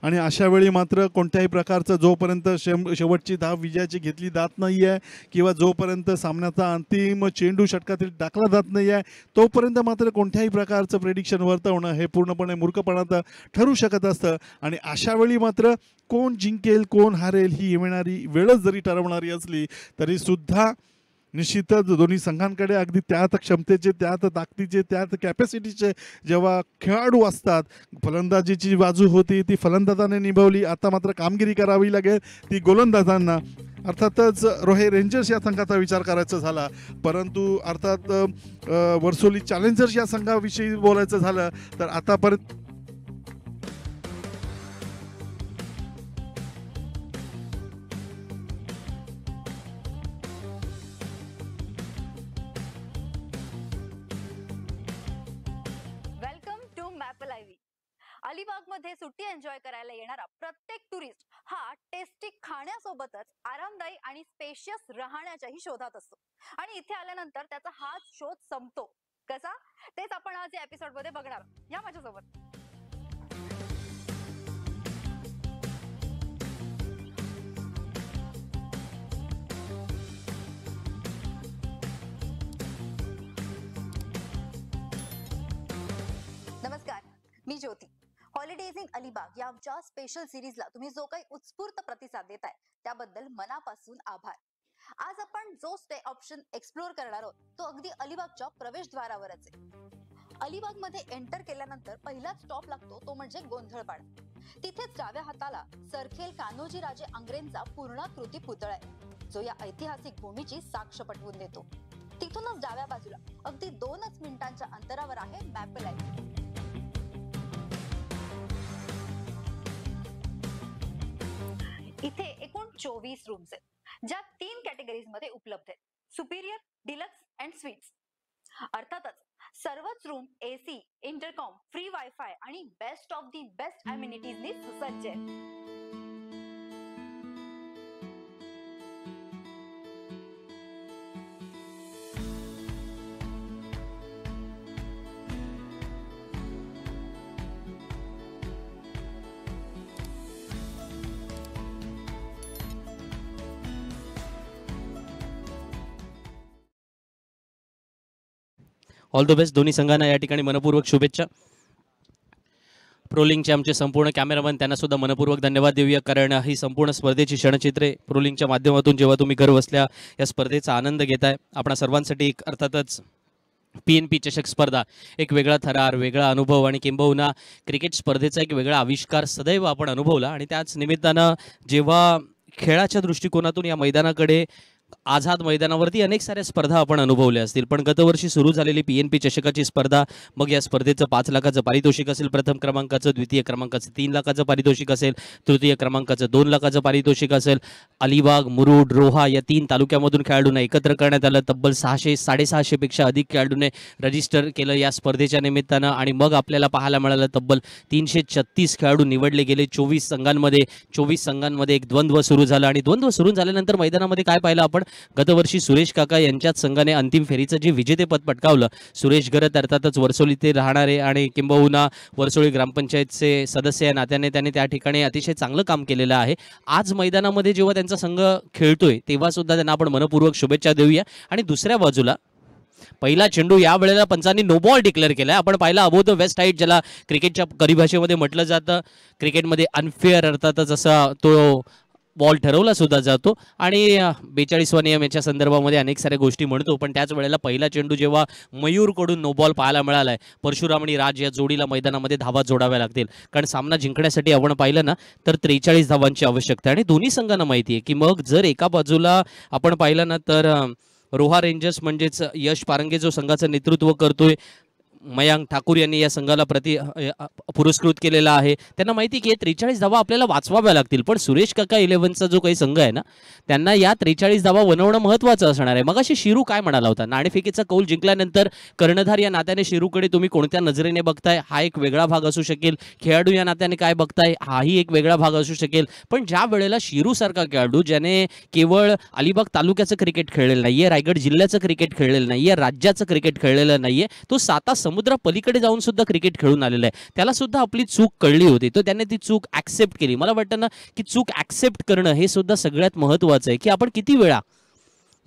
Speaker 1: आणि अशा वेळी मात्र कोणत्याही प्रकारचं जोपर्यंत शेवटची धाव विजयाची घेतली जात नाही आहे किंवा जोपर्यंत सामन्याचा अंतिम चेंडू षटकातील टाकला जात नाही आहे तोपर्यंत मात्र कोणत्याही प्रकारचं प्रेडिक्शन वर्तवणं हे पूर्णपणे मूर्खपणाचं ठरू शकत असतं. आणि अशा वेळी मात्र कोण जिंकेल कोण हारेल ही येणारी वेळच जरी ठरवणारी असली तरी सुद्धा निश्चितच दोन्ही संघांकडे अगदी त्यात क्षमतेचे त्यात ताकदीचे त्यात कॅपॅसिटीचे जेव्हा खेळाडू असतात. फलंदाजीची बाजू होती ती फलंदाजाने निभावली. आता मात्र कामगिरी करावी लागेल ती गोलंदाजांना. अर्थातच रोहे रेंजर्स या संघाचा विचार करायचा झाला परंतु अर्थात वर्सोली चॅलेंजर्स या संघाविषयी बोलायचं झालं तर आतापर्यंत
Speaker 3: अलिबागमध्ये सुट्टी एन्जॉय करायला येणारा प्रत्येक टुरिस्ट हा टेस्टी खाण्यासोबतच आरामदायी आणि स्पेशियस राहण्याच्याही शोधात असतो. आणि इथे आल्यानंतर त्याचा हाच शोध संपतो. कसा तेच आपण आज या एपिसोड मध्ये बघणार. या माझ्यासोबत. नमस्कार, मी ज्योती. हॉलिडेज इन अलिबाग या आमच्या स्पेशल सिरीजला तुम्ही जो काही उत्स्फूर्त प्रतिसाद देताय त्याबद्दल मनापासून आभार. आज आपण जो स्टे ऑप्शन एक्सप्लोर करणार आहोत तो अगदी अलिबागच्या प्रवेशद्वारावरच आहे. अलिबाग मध्ये एंटर केल्यानंतर पहिलाच स्टॉप लागतो तो म्हणजे गोंधळपाडा. तिथेच डाव्या हाताला सरखेल कान्होजी राजे आंग्रेंचा पूर्णाकृती पुतळा आहे जो या ऐतिहासिक भूमीची साक्ष पटवून देतो. तिथूनच डाव्या बाजूला अगदी 2 मिनिटांच्या अंतरावर आहे मॅपल आयव्ही. इथे एकूण 24 रूम्स आहेत ज्या 3 कॅटेगरीज मध्ये उपलब्ध आहेत. Superior, deluxe and sweets. अर्थातच सर्वच room AC, intercom, free wifi आणि बेस्ट ऑफ दी बेस्ट अम्युनिटीजनी सुसज्ज आहेत.
Speaker 4: ऑल द बेस्ट दोन्ही संघांना या ठिकाणी मनपूर्वक शुभेच्छा. प्रोलिंगचे आमचे संपूर्ण कॅमेरामन त्यांना सुद्धा मनपूर्वक धन्यवाद देऊया कारण ही संपूर्ण स्पर्धेची क्षणचित्रे प्रोलिंगच्या माध्यमातून जेव्हा तुम्ही घर बसल्या या स्पर्धेचा आनंद घेताय आपणा सर्वांसाठी एक अर्थातच PNP चषक स्पर्धा एक वेगळा थरार, वेगळा अनुभव आणि किंबहुना क्रिकेट स्पर्धेचा एक वेगळा आविष्कार सदैव आपण अनुभवला. आणि त्याच निमित्तानं जेव्हा खेळाच्या दृष्टिकोनातून या मैदानाकडे आझाद मैदानावरती अनेक साऱ्या स्पर्धा आपण अनुभवल्या असतील पण गतवर्षी सुरू झालेली PNP चषकाची स्पर्धा मग या स्पर्धेचं 5 लाखाचं पारितोषिक असेल प्रथम क्रमांकाचं, द्वितीय क्रमांकाचं 3 लाखाचं पारितोषिक असेल, तृतीय क्रमांकाचं 2 लाखाचं पारितोषिक असेल. अलिबाग, मुरुड, रोहा या 3 तालुक्यामधून खेळाडूंना एकत्र करण्यात आलं. तब्बल 600-650 पेक्षा अधिक खेळाडूंनी रजिस्टर केलं या स्पर्धेच्या निमित्तानं आणि मग आपल्याला पाहायला मिळालं तब्बल 336 खेळाडू निवडले गेले 24 संघांमध्ये. 24 संघांमध्ये एक द्वंद्व सुरू झालं आणि द्वंद्व सुरू झाल्यानंतर मैदानामध्ये काय पाहिलं आपण गतवर्षी सुरेश काका यांच्याच संघाने अंतिम फेरीचं जे विजेतेपद पटकावलं. सुरेश गरत अर्थातच वर्सोली ते राहणारे आणि किंबहुना वर्सोली ग्रामपंचायतचे सदस्य या नात्याने त्याने त्या ठिकाणी अतिशय चांगलं काम केलेलं आहे. आज मैदानामध्ये जेव्हा त्यांचा संघ खेळतोय तेव्हा सुद्धा त्यांना आपण मनपूर्वक शुभेच्छा देऊया. आणि दुसऱ्या बाजूला पहिला चेंडू या वेळेला पंचांनी नो बॉल डिक्लेअर केलाय. आपण पाहिला अबोव द वेस्ट हाईट ज्याला क्रिकेटच्या परिभाषेमध्ये म्हटलं जातं. क्रिकेटमध्ये अनफेअर अर्थातच असा तो बॉल ठरवला सुद्धा जातो आणि 42वा नियम याच्या संदर्भामध्ये अनेक साऱ्या गोष्टी म्हणतो पण त्याच वेळेला पहिला चेंडू जेव्हा मयूरकडून नो बॉल पाहायला मिळाला आहे. परशुराम आणि राज या जोडीला मैदानामध्ये धावा जोडाव्या लागतील कारण सामना जिंकण्यासाठी आपण पाहिलं ना तर 43 धावांची आवश्यकता आहे. आणि दोन्ही संघांना माहिती आहे की मग जर एका बाजूला आपण पाहिलं ना तर रोहा रेंजर्स म्हणजेच यश पारंगे जो संघाचं नेतृत्व करतोय मयांक ठाकूर यांनी या संघाला पुरस्कृत केलेला आहे. त्यांना माहिती की 43 धावा आपल्याला वाचवाव्या लागतील पण सुरेश काका 11चा जो काही संघ आहे ना त्यांना या 43 धावा बनवणं महत्त्वाचं असणार आहे. मग अशी शिरू काय म्हणाला होता नाणेफेकीचा कौल जिंकल्यानंतर कर्णधार या नात्याने शिरूकडे तुम्ही कोणत्या नजरेने बघताय हा एक वेगळा भाग असू शकेल. खेळाडू या नात्याने काय बघताय हाही एक वेगळा भाग असू शकेल. पण ज्या वेळेला शिरूसारखा खेळाडू ज्याने केवळ अलिबाग तालुक्याचं क्रिकेट खेळलेलं नाहीये, रायगड जिल्ह्याचं क्रिकेट खेळलेलं नाहीये, राज्याचं क्रिकेट खेळलेलं नाहीये, तो 7 समुद्रा पलीकडे जाऊन सुद्धा क्रिकेट खेळून आलेला आहे, त्याला सुद्धा आपली चूक कळली होती, तो त्याने ती चूक ॲक्सेप्ट केली. मला वाटतं ना की चूक ॲक्सेप्ट करणं हे सुद्धा सगळ्यात महत्त्वाचं आहे, की आपण किती वेळा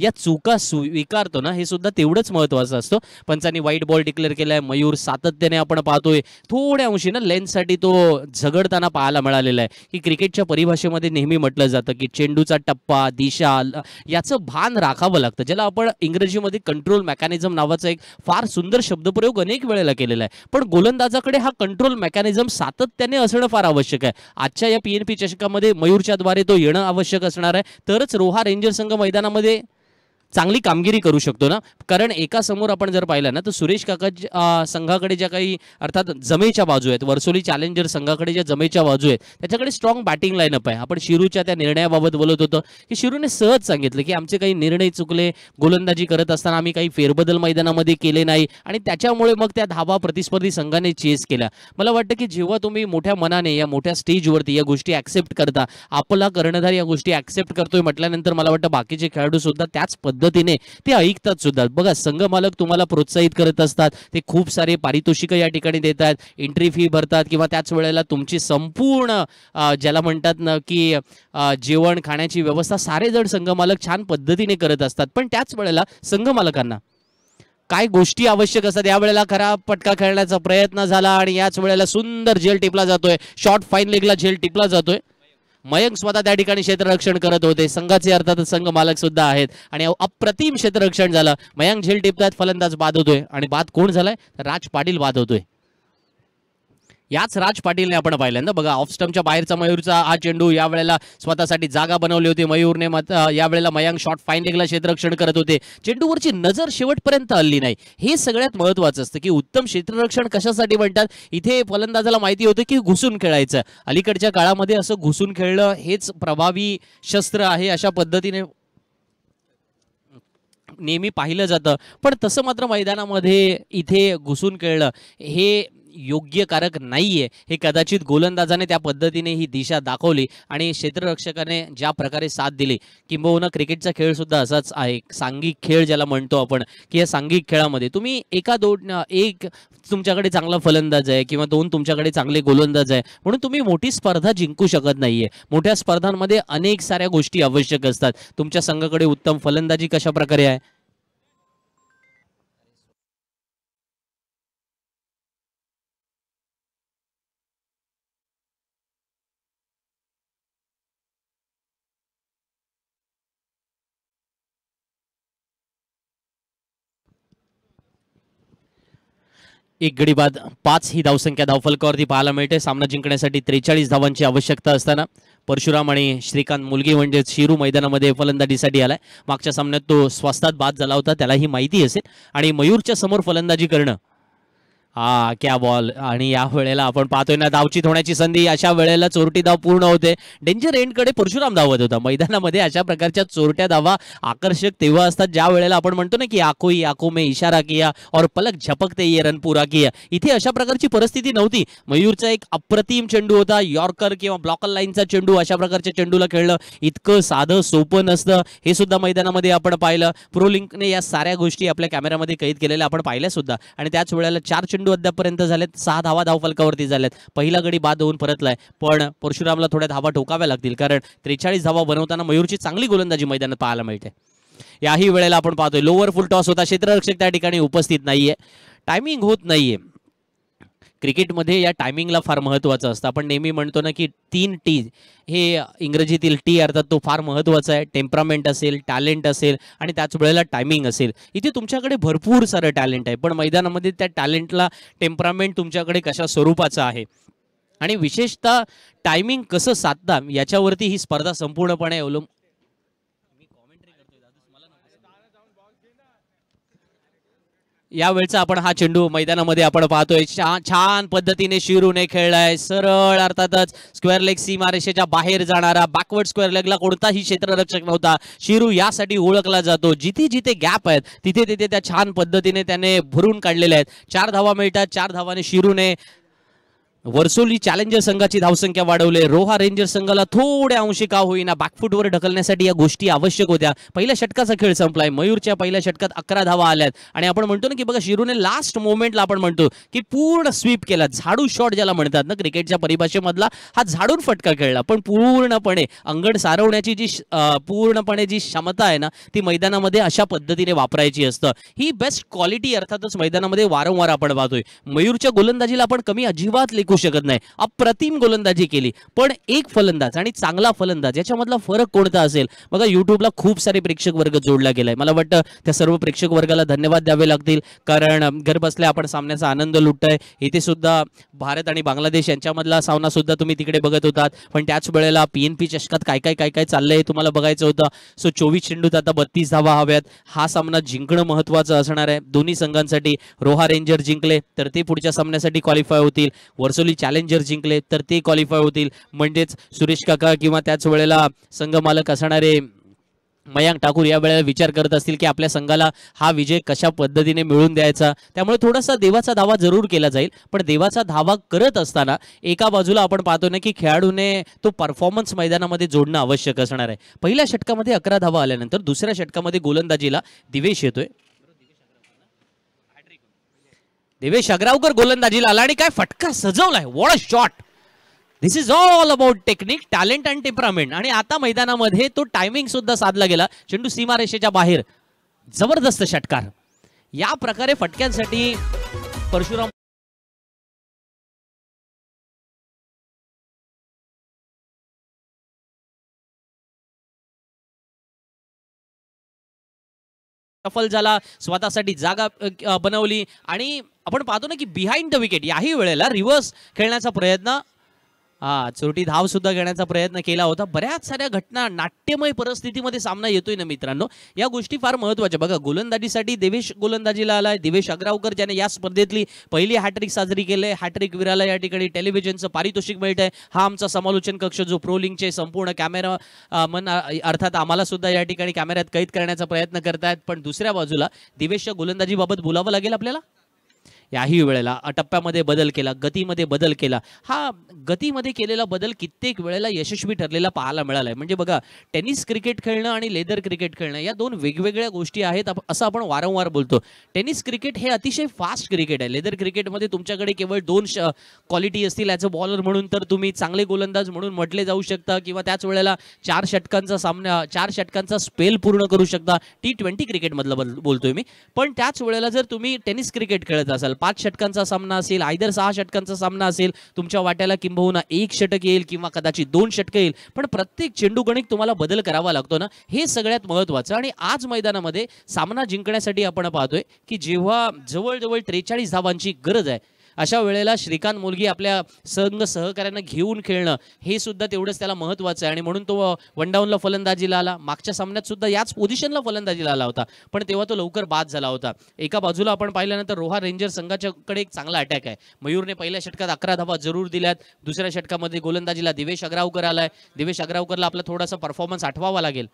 Speaker 4: या चुका स्वीकारतो ना, हे सुद्धा तेवढंच महत्त्वाचं असतं. पंचांनी वाईट बॉल डिक्लेअर केलाय. मयूर सातत्याने आपण पाहतोय थोड्या अंशी ना लेन्थसाठी तो झगडताना पाहायला मिळालेला आहे, की क्रिकेटच्या परिभाषेमध्ये नेहमी म्हटलं जातं की चेंडूचा टप्पा, दिशा याचं भान राखावं लागतं, ज्याला आपण इंग्रजीमध्ये कंट्रोल मेकॅनिझम नावाचा एक फार सुंदर शब्दप्रयोग अनेक वेळेला केलेला आहे. पण गोलंदाजाकडे हा कंट्रोल मेकॅनिझम सातत्याने असणं फार आवश्यक आहे. आजच्या या PNP चषकामध्ये मयूरच्या द्वारे तो येणं आवश्यक असणार आहे, तरच रोहा रेंजर संघ मैदानामध्ये चांगली कामगिरी करू शकतो ना. कारण एका समोर आपण जर पाहिलं ना तर सुरेश काका संघाकडे ज्या काही अर्थात जमेच्या बाजू आहेत, वर्सोली चॅलेंजर संघाकडे ज्या जमेच्या बाजू आहेत त्याच्याकडे स्ट्रॉंग बॅटिंग लाईनअप आहे. आपण शिरूच्या त्या निर्णयाबाबत बोलत होतो की शिरूने सहज सांगितलं की आमचे काही निर्णय चुकले, गोलंदाजी करत असताना आम्ही काही फेरबदल मैदानामध्ये केले नाही आणि त्याच्यामुळे मग त्या धावा प्रतिस्पर्धी संघाने चेस केल्या. मला वाटतं की जेव्हा तुम्ही मोठ्या मनाने या मोठ्या स्टेजवरती या गोष्टी ॲक्सेप्ट करता, आपला कर्णधार या गोष्टी ॲक्सेप्ट करतोय म्हटल्यानंतर मला वाटतं बाकीचे खेळाडू सुद्धा त्याच पद्धतीने ते ऐकतात सुद्धा. बघा, संघ मालक तुम्हाला प्रोत्साहित करत असतात, ते खूप सारे पारितोषिकं या ठिकाणी देतात, एंट्री फी भरतात किंवा त्याच वेळेला तुमची संपूर्ण ज्याला म्हणतात ना की जेवण खाण्याची व्यवस्था सारे जण संघ मालक छान पद्धतीने करत असतात. पण त्याच वेळेला संघ मालकांना काय गोष्टी आवश्यक असतात. यावेळेला खराब पटका खेळण्याचा प्रयत्न झाला आणि याच वेळेला सुंदर झेल टिपला जातोय, शॉर्ट फाईन लेगला झेल टिपला जातोय. मयंक स्वतः त्या ठिकाणी क्षेत्ररक्षण करत होते, संघाचे अर्थात संघ मालक सुद्धा आहेत आणि अप्रतिम क्षेत्ररक्षण झालं. मयंक झेल टिपतात, फलंदाज बाद होतोय आणि बाद कोण झालाय? राज पाटील बाद होतोय. याच राज पाटीलने आपण पाहिलं ना, बघा ऑफ स्टंपच्या बाहेरचा मयूरचा हा चेंडू यावेळेला स्वतःसाठी जागा बनवली होती मयूरने. यावेळेला मयंक शॉर्ट फाईन लेगला क्षेत्ररक्षण करत होते, चेंडूवरची नजर शेवटपर्यंत हल्ली नाही. हे सगळ्यात महत्त्वाचं असतं की उत्तम क्षेत्ररक्षण कशासाठी म्हणतात. इथे फलंदाजाला माहिती होतं की घुसून खेळायचं. अलीकडच्या काळामध्ये असं घुसून खेळणं हेच प्रभावी शस्त्र आहे अशा पद्धतीने नेहमी पाहिलं जातं. पण तसं मात्र मैदानामध्ये इथे घुसून खेळणं हे योग्यकारक नाहीये. हे कदाचित गोलंदाजाने त्या पद्धतीने ही दिशा दाखवली आणि क्षेत्ररक्षकाने ज्या प्रकारे साथ दिली, किंबहुना क्रिकेटचा खेळ सुद्धा असाच आहे, सांघिक खेळ ज्याला म्हणतो आपण, की या सांघिक खेळामध्ये तुम्ही एक तुमच्याकडे चांगला फलंदाज आहे किंवा दोन तुमच्याकडे चांगले गोलंदाज आहे म्हणून तुम्ही मोठी स्पर्धा जिंकू शकत नाहीये. मोठ्या स्पर्धांमध्ये अनेक साऱ्या गोष्टी आवश्यक असतात. तुमच्या संघाकडे उत्तम फलंदाजी कशा प्रकारे आहे, एक गडी बाद 5 ही धावसंख्या धावफलकावरती पाहायला मिळते. सामना जिंकण्यासाठी 43 धावांची आवश्यकता असताना परशुराम आणि श्रीकांत मुलगी म्हणजे शिरू मैदानामध्ये फलंदाजीसाठी आलाय. मागच्या सामन्यात तो स्वस्तात बाद झाला होता, त्यालाही माहिती असेल. आणि मयूरच्या समोर फलंदाजी करणं क्या बॉल. आणि या वेळेला आपण पाहतोय ना धावचीत होण्याची संधी, अशा वेळेला चोरटी धाव पूर्ण होते. डेंजर एंडकडे परशुराम धावत होता. मैदानामध्ये अशा प्रकारच्या चोरट्या धावा आकर्षक तेव्हा असतात ज्या वेळेला आपण म्हणतो ना की आंखों में इशारा किया और पलक झपकते ये रन पूरा किया. इथे अशा प्रकारची परिस्थिती नव्हती. मयूरचा एक अप्रतिम चेंडू होता, यॉर्कर किंवा ब्लॉकर लाईनचा चेंडू. अशा प्रकारच्या चेंडूला खेळलं इतकं साधं सोपं नसतं, हे सुद्धा मैदानामध्ये आपण पाहिलं. प्रो लिंकने या साऱ्या गोष्टी आपल्या कॅमेऱ्यामध्ये कैद केलेल्या आपण पाहिल्या सुद्धा. आणि त्याच वेळेला 4 चेंडू अद्यापर्यंत झालेत, 6 धावा धावफलकावरती झाल्यात. पहिला गडी बाद होऊन परतलाय, पण परशुरामला थोड्या धावा ठोकाव्या लागतील कारण 43 धावा बनवताना मयूरची चांगली गोलंदाजी मैदानात पाहायला मिळते. याही वेळेला आपण पाहतोय लोअर फुल टॉस होता, क्षेत्ररक्षक त्या ठिकाणी उपस्थित नाहीये, टायमिंग होत नाहीये. क्रिकेटमध्ये या टायमिंगला फार महत्त्वाचं असतं. आपण नेहमी म्हणतो ना की 3 टी, हे इंग्रजीतील टी अर्थात तो फार महत्त्वाचा आहे. टेम्परामेंट असेल, टॅलेंट असेल आणि त्याच वेळेला टायमिंग असेल. इथे तुमच्याकडे भरपूर सारं टॅलेंट आहे, पण मैदानामध्ये त्या टॅलेंटला टेम्परामेंट तुमच्याकडे कशा स्वरूपाचं आहे आणि विशेषतः टायमिंग कसं साधता याच्यावरती ही स्पर्धा संपूर्णपणे अवलंबून. यावेळचा आपण हा चेंडू मैदानामध्ये आपण पाहतोय, छान पद्धतीने शिरूने खेळलाय. सरळ अर्थातच स्क्वेअर लेग सीमारेषेच्या बाहेर जाणारा, बॅकवर्ड स्क्वेअर लेगला कोणताही क्षेत्ररक्षक नव्हता. शिरू यासाठी ओळखला जातो, जिथे जिथे गॅप आहेत तिथे तिथे त्या छान पद्धतीने त्याने भरून काढलेले आहेत. 4 धावा मिळतात. 4 धावाने शिरूने वर्सोली चॅलेंजर संघाची धावसंख्या वाढवले. रोहा रेंजर संघाला थोड्या अंशी का होईना बॅकफुटवर ढकलण्यासाठी या गोष्टी आवश्यक होत्या. पहिल्या षटकाचा खेळ संपलाय. मयूरच्या पहिल्या षटकात 11 धावा आल्यात आणि आपण म्हणतो ना की बघा शिरूने लास्ट मोमेंटला आपण म्हणतो की पूर्ण स्वीप केला, झाडू शॉट ज्याला म्हणतात ना क्रिकेटच्या परिभाषेमधला, हा झाडून फटका खेळला. पण पूर्णपणे अंगण सारवण्याची जी पूर्णपणे जी क्षमता आहे ना ती मैदानामध्ये अशा पद्धतीने वापरायची असतं. ही बेस्ट क्वालिटी अर्थातच मैदानामध्ये वारंवार आपण पाहतोय. मयूरच्या गोलंदाजीला आपण कमी अजिबात लेखू शकत नाही. अप्रतिम गोलंदाजी केली. पण एक फलंदाज आणि चांगला फलंदाज याच्यामधला फरक कोणता असेल? बघा युट्यूबला खूप सारे प्रेक्षक वर्ग जोडला गेलाय. मला वाटतं त्या सर्व प्रेक्षक वर्गाला धन्यवाद द्यावे लागतील, कारण घर बसल्या आपण सामन्याचा आनंद लुटताय. इथे सुद्धा भारत आणि बांगलादेश यांच्यामधला सामना सुद्धा तुम्ही तिकडे बघत होतात. पण त्याच वेळेला पीएनपी चषकात काय काय काय काय चाललंय तुम्हाला बघायचं होतं. सो 24 चेंडूत आता 32 धावा हव्यात. हा सामना जिंकणं महत्त्वाचं असणार आहे दोन्ही संघांसाठी. रोहा रेंजर जिंकले तर ते पुढच्या सामन्यासाठी क्वालिफाय होतील. वर्सोली चॅलेंजर जिंकले तर ते क्वालिफाय होतील. म्हणजेच सुरेश काका किंवा त्याच वेळेला संघ मालक असणारे मयांक ठाकूर या वेळेला विचार करत असतील की आपल्या संघाला हा विजय कशा पद्धतीने मिळवून द्यायचा. त्यामुळे थोडासा देवाचा धावा जरूर केला जाईल. पण देवाचा धावा करत असताना एका बाजूला आपण पाहतो ना की खेळाडूने तो परफॉर्मन्स मैदानामध्ये जोडणं आवश्यक असणार आहे. पहिल्या षटकामध्ये 11 धावा आल्यानंतर दुसऱ्या षटकामध्ये गोलंदाजीला दिवेश येतोय. दिवेश अग्रावकर गोलंदाजीला आला आणि काय फटका सजवलाय. What a shot. This is all about technique, talent and temperament. आणि आता मैदानामध्ये तो टायमिंग सुद्धा साधला गेला. चेंडू सीमारेषेच्या बाहेर. जबरदस्त षटकार. या प्रकारे फटक्यांसाठी परशुराम सफल झाला, स्वतःसाठी जागा बनवली. आणि आपण पाहतो ना की बिहाइंड द विकेट याही वेळेला रिव्हर्स खेळण्याचा प्रयत्न, चोरटी धाव सुद्धा घेण्याचा प्रयत्न केला होता. बऱ्याच साऱ्या घटना, नाट्यमय परिस्थितीमध्ये सामना येतोय ना मित्रांनो. या गोष्टी फार महत्त्वाच्या. बघा गोलंदाजीसाठी देवेश गोलंदाजीला आलाय. देवेश अग्रावकर ज्याने या स्पर्धेतली पहिली हॅट्रिक साजरी केली. हॅट्रिक वीराला या ठिकाणी टेलिव्हिजनचं पारितोषिक मिळत आहे. हा आमचा समालोचन कक्ष जो प्रो लिंकचे संपूर्ण कॅमेरा मन अर्थात आम्हाला सुद्धा या ठिकाणी कॅमेऱ्यात कैद करण्याचा प्रयत्न करतायत. पण दुसऱ्या बाजूला देवेशच्या गोलंदाजीबाबत बोलावं लागेल आपल्याला. याही वेळेला टप्प्यामध्ये बदल केला, गतीमध्ये बदल केला. हा गतीमध्ये केलेला बदल कित्येक वेळेला यशस्वी ठरलेला पाहायला मिळालाय. म्हणजे बघा टेनिस क्रिकेट खेळणं आणि लेदर क्रिकेट खेळणं या दोन वेगवेगळ्या गोष्टी आहेत असं आपण वारंवार बोलतो. टेनिस क्रिकेट हे अतिशय फास्ट क्रिकेट आहे. लेदर क्रिकेटमध्ये तुमच्याकडे केवळ 2 क्वालिटी असतील. ॲज अ बॉलर म्हणून तर तुम्ही चांगले गोलंदाज म्हणून म्हटले जाऊ शकता किंवा त्याच वेळेला 4 षटकांचा सामना, 4 षटकांचा स्पेल पूर्ण करू शकता. T20 क्रिकेटमधलं बोलतोय मी. पण त्याच वेळेला जर तुम्ही टेनिस क्रिकेट खेळत असाल, 5 षटकांचा सामना असेल, आयदर 6 षटकांचा सामना असेल, तुमच्या वाट्याला किंबहुना 1 षटक येईल किंवा कदाचित 2 षटक येईल. पण प्रत्येक चेंडू गणिक तुम्हाला बदल करावा लागतो ना, हे सगळ्यात महत्त्वाचं. आणि आज मैदानामध्ये सामना जिंकण्यासाठी आपण पाहतोय की जेव्हा जवळजवळ 43 धावांची गरज आहे, अशा वेळेला श्रीकांत मोलगी आपल्या संघ सहकार्यांना घेऊन खेळणं हे सुद्धा तेवढंच त्याला महत्त्वाचं आहे. आणि म्हणून तो वन डाऊनला फलंदाजीला आला. मागच्या सामन्यात सुद्धा याच पोझिशनला फलंदाजीला आला होता, पण तेव्हा तो लवकर बाद झाला होता. एका बाजूला आपण पाहिल्यानंतर रोहा रेंजर संघाच्याकडे एक चांगला अटॅक आहे. मयूरने पहिल्या षटकात 11 धावा जरूर दिल्यात. दुसऱ्या षटकामध्ये गोलंदाजीला दिवेश अग्रावकर आलाय. दिवेश अग्रावकरला आपला थोडासा परफॉर्मन्स आठवावा लागेल.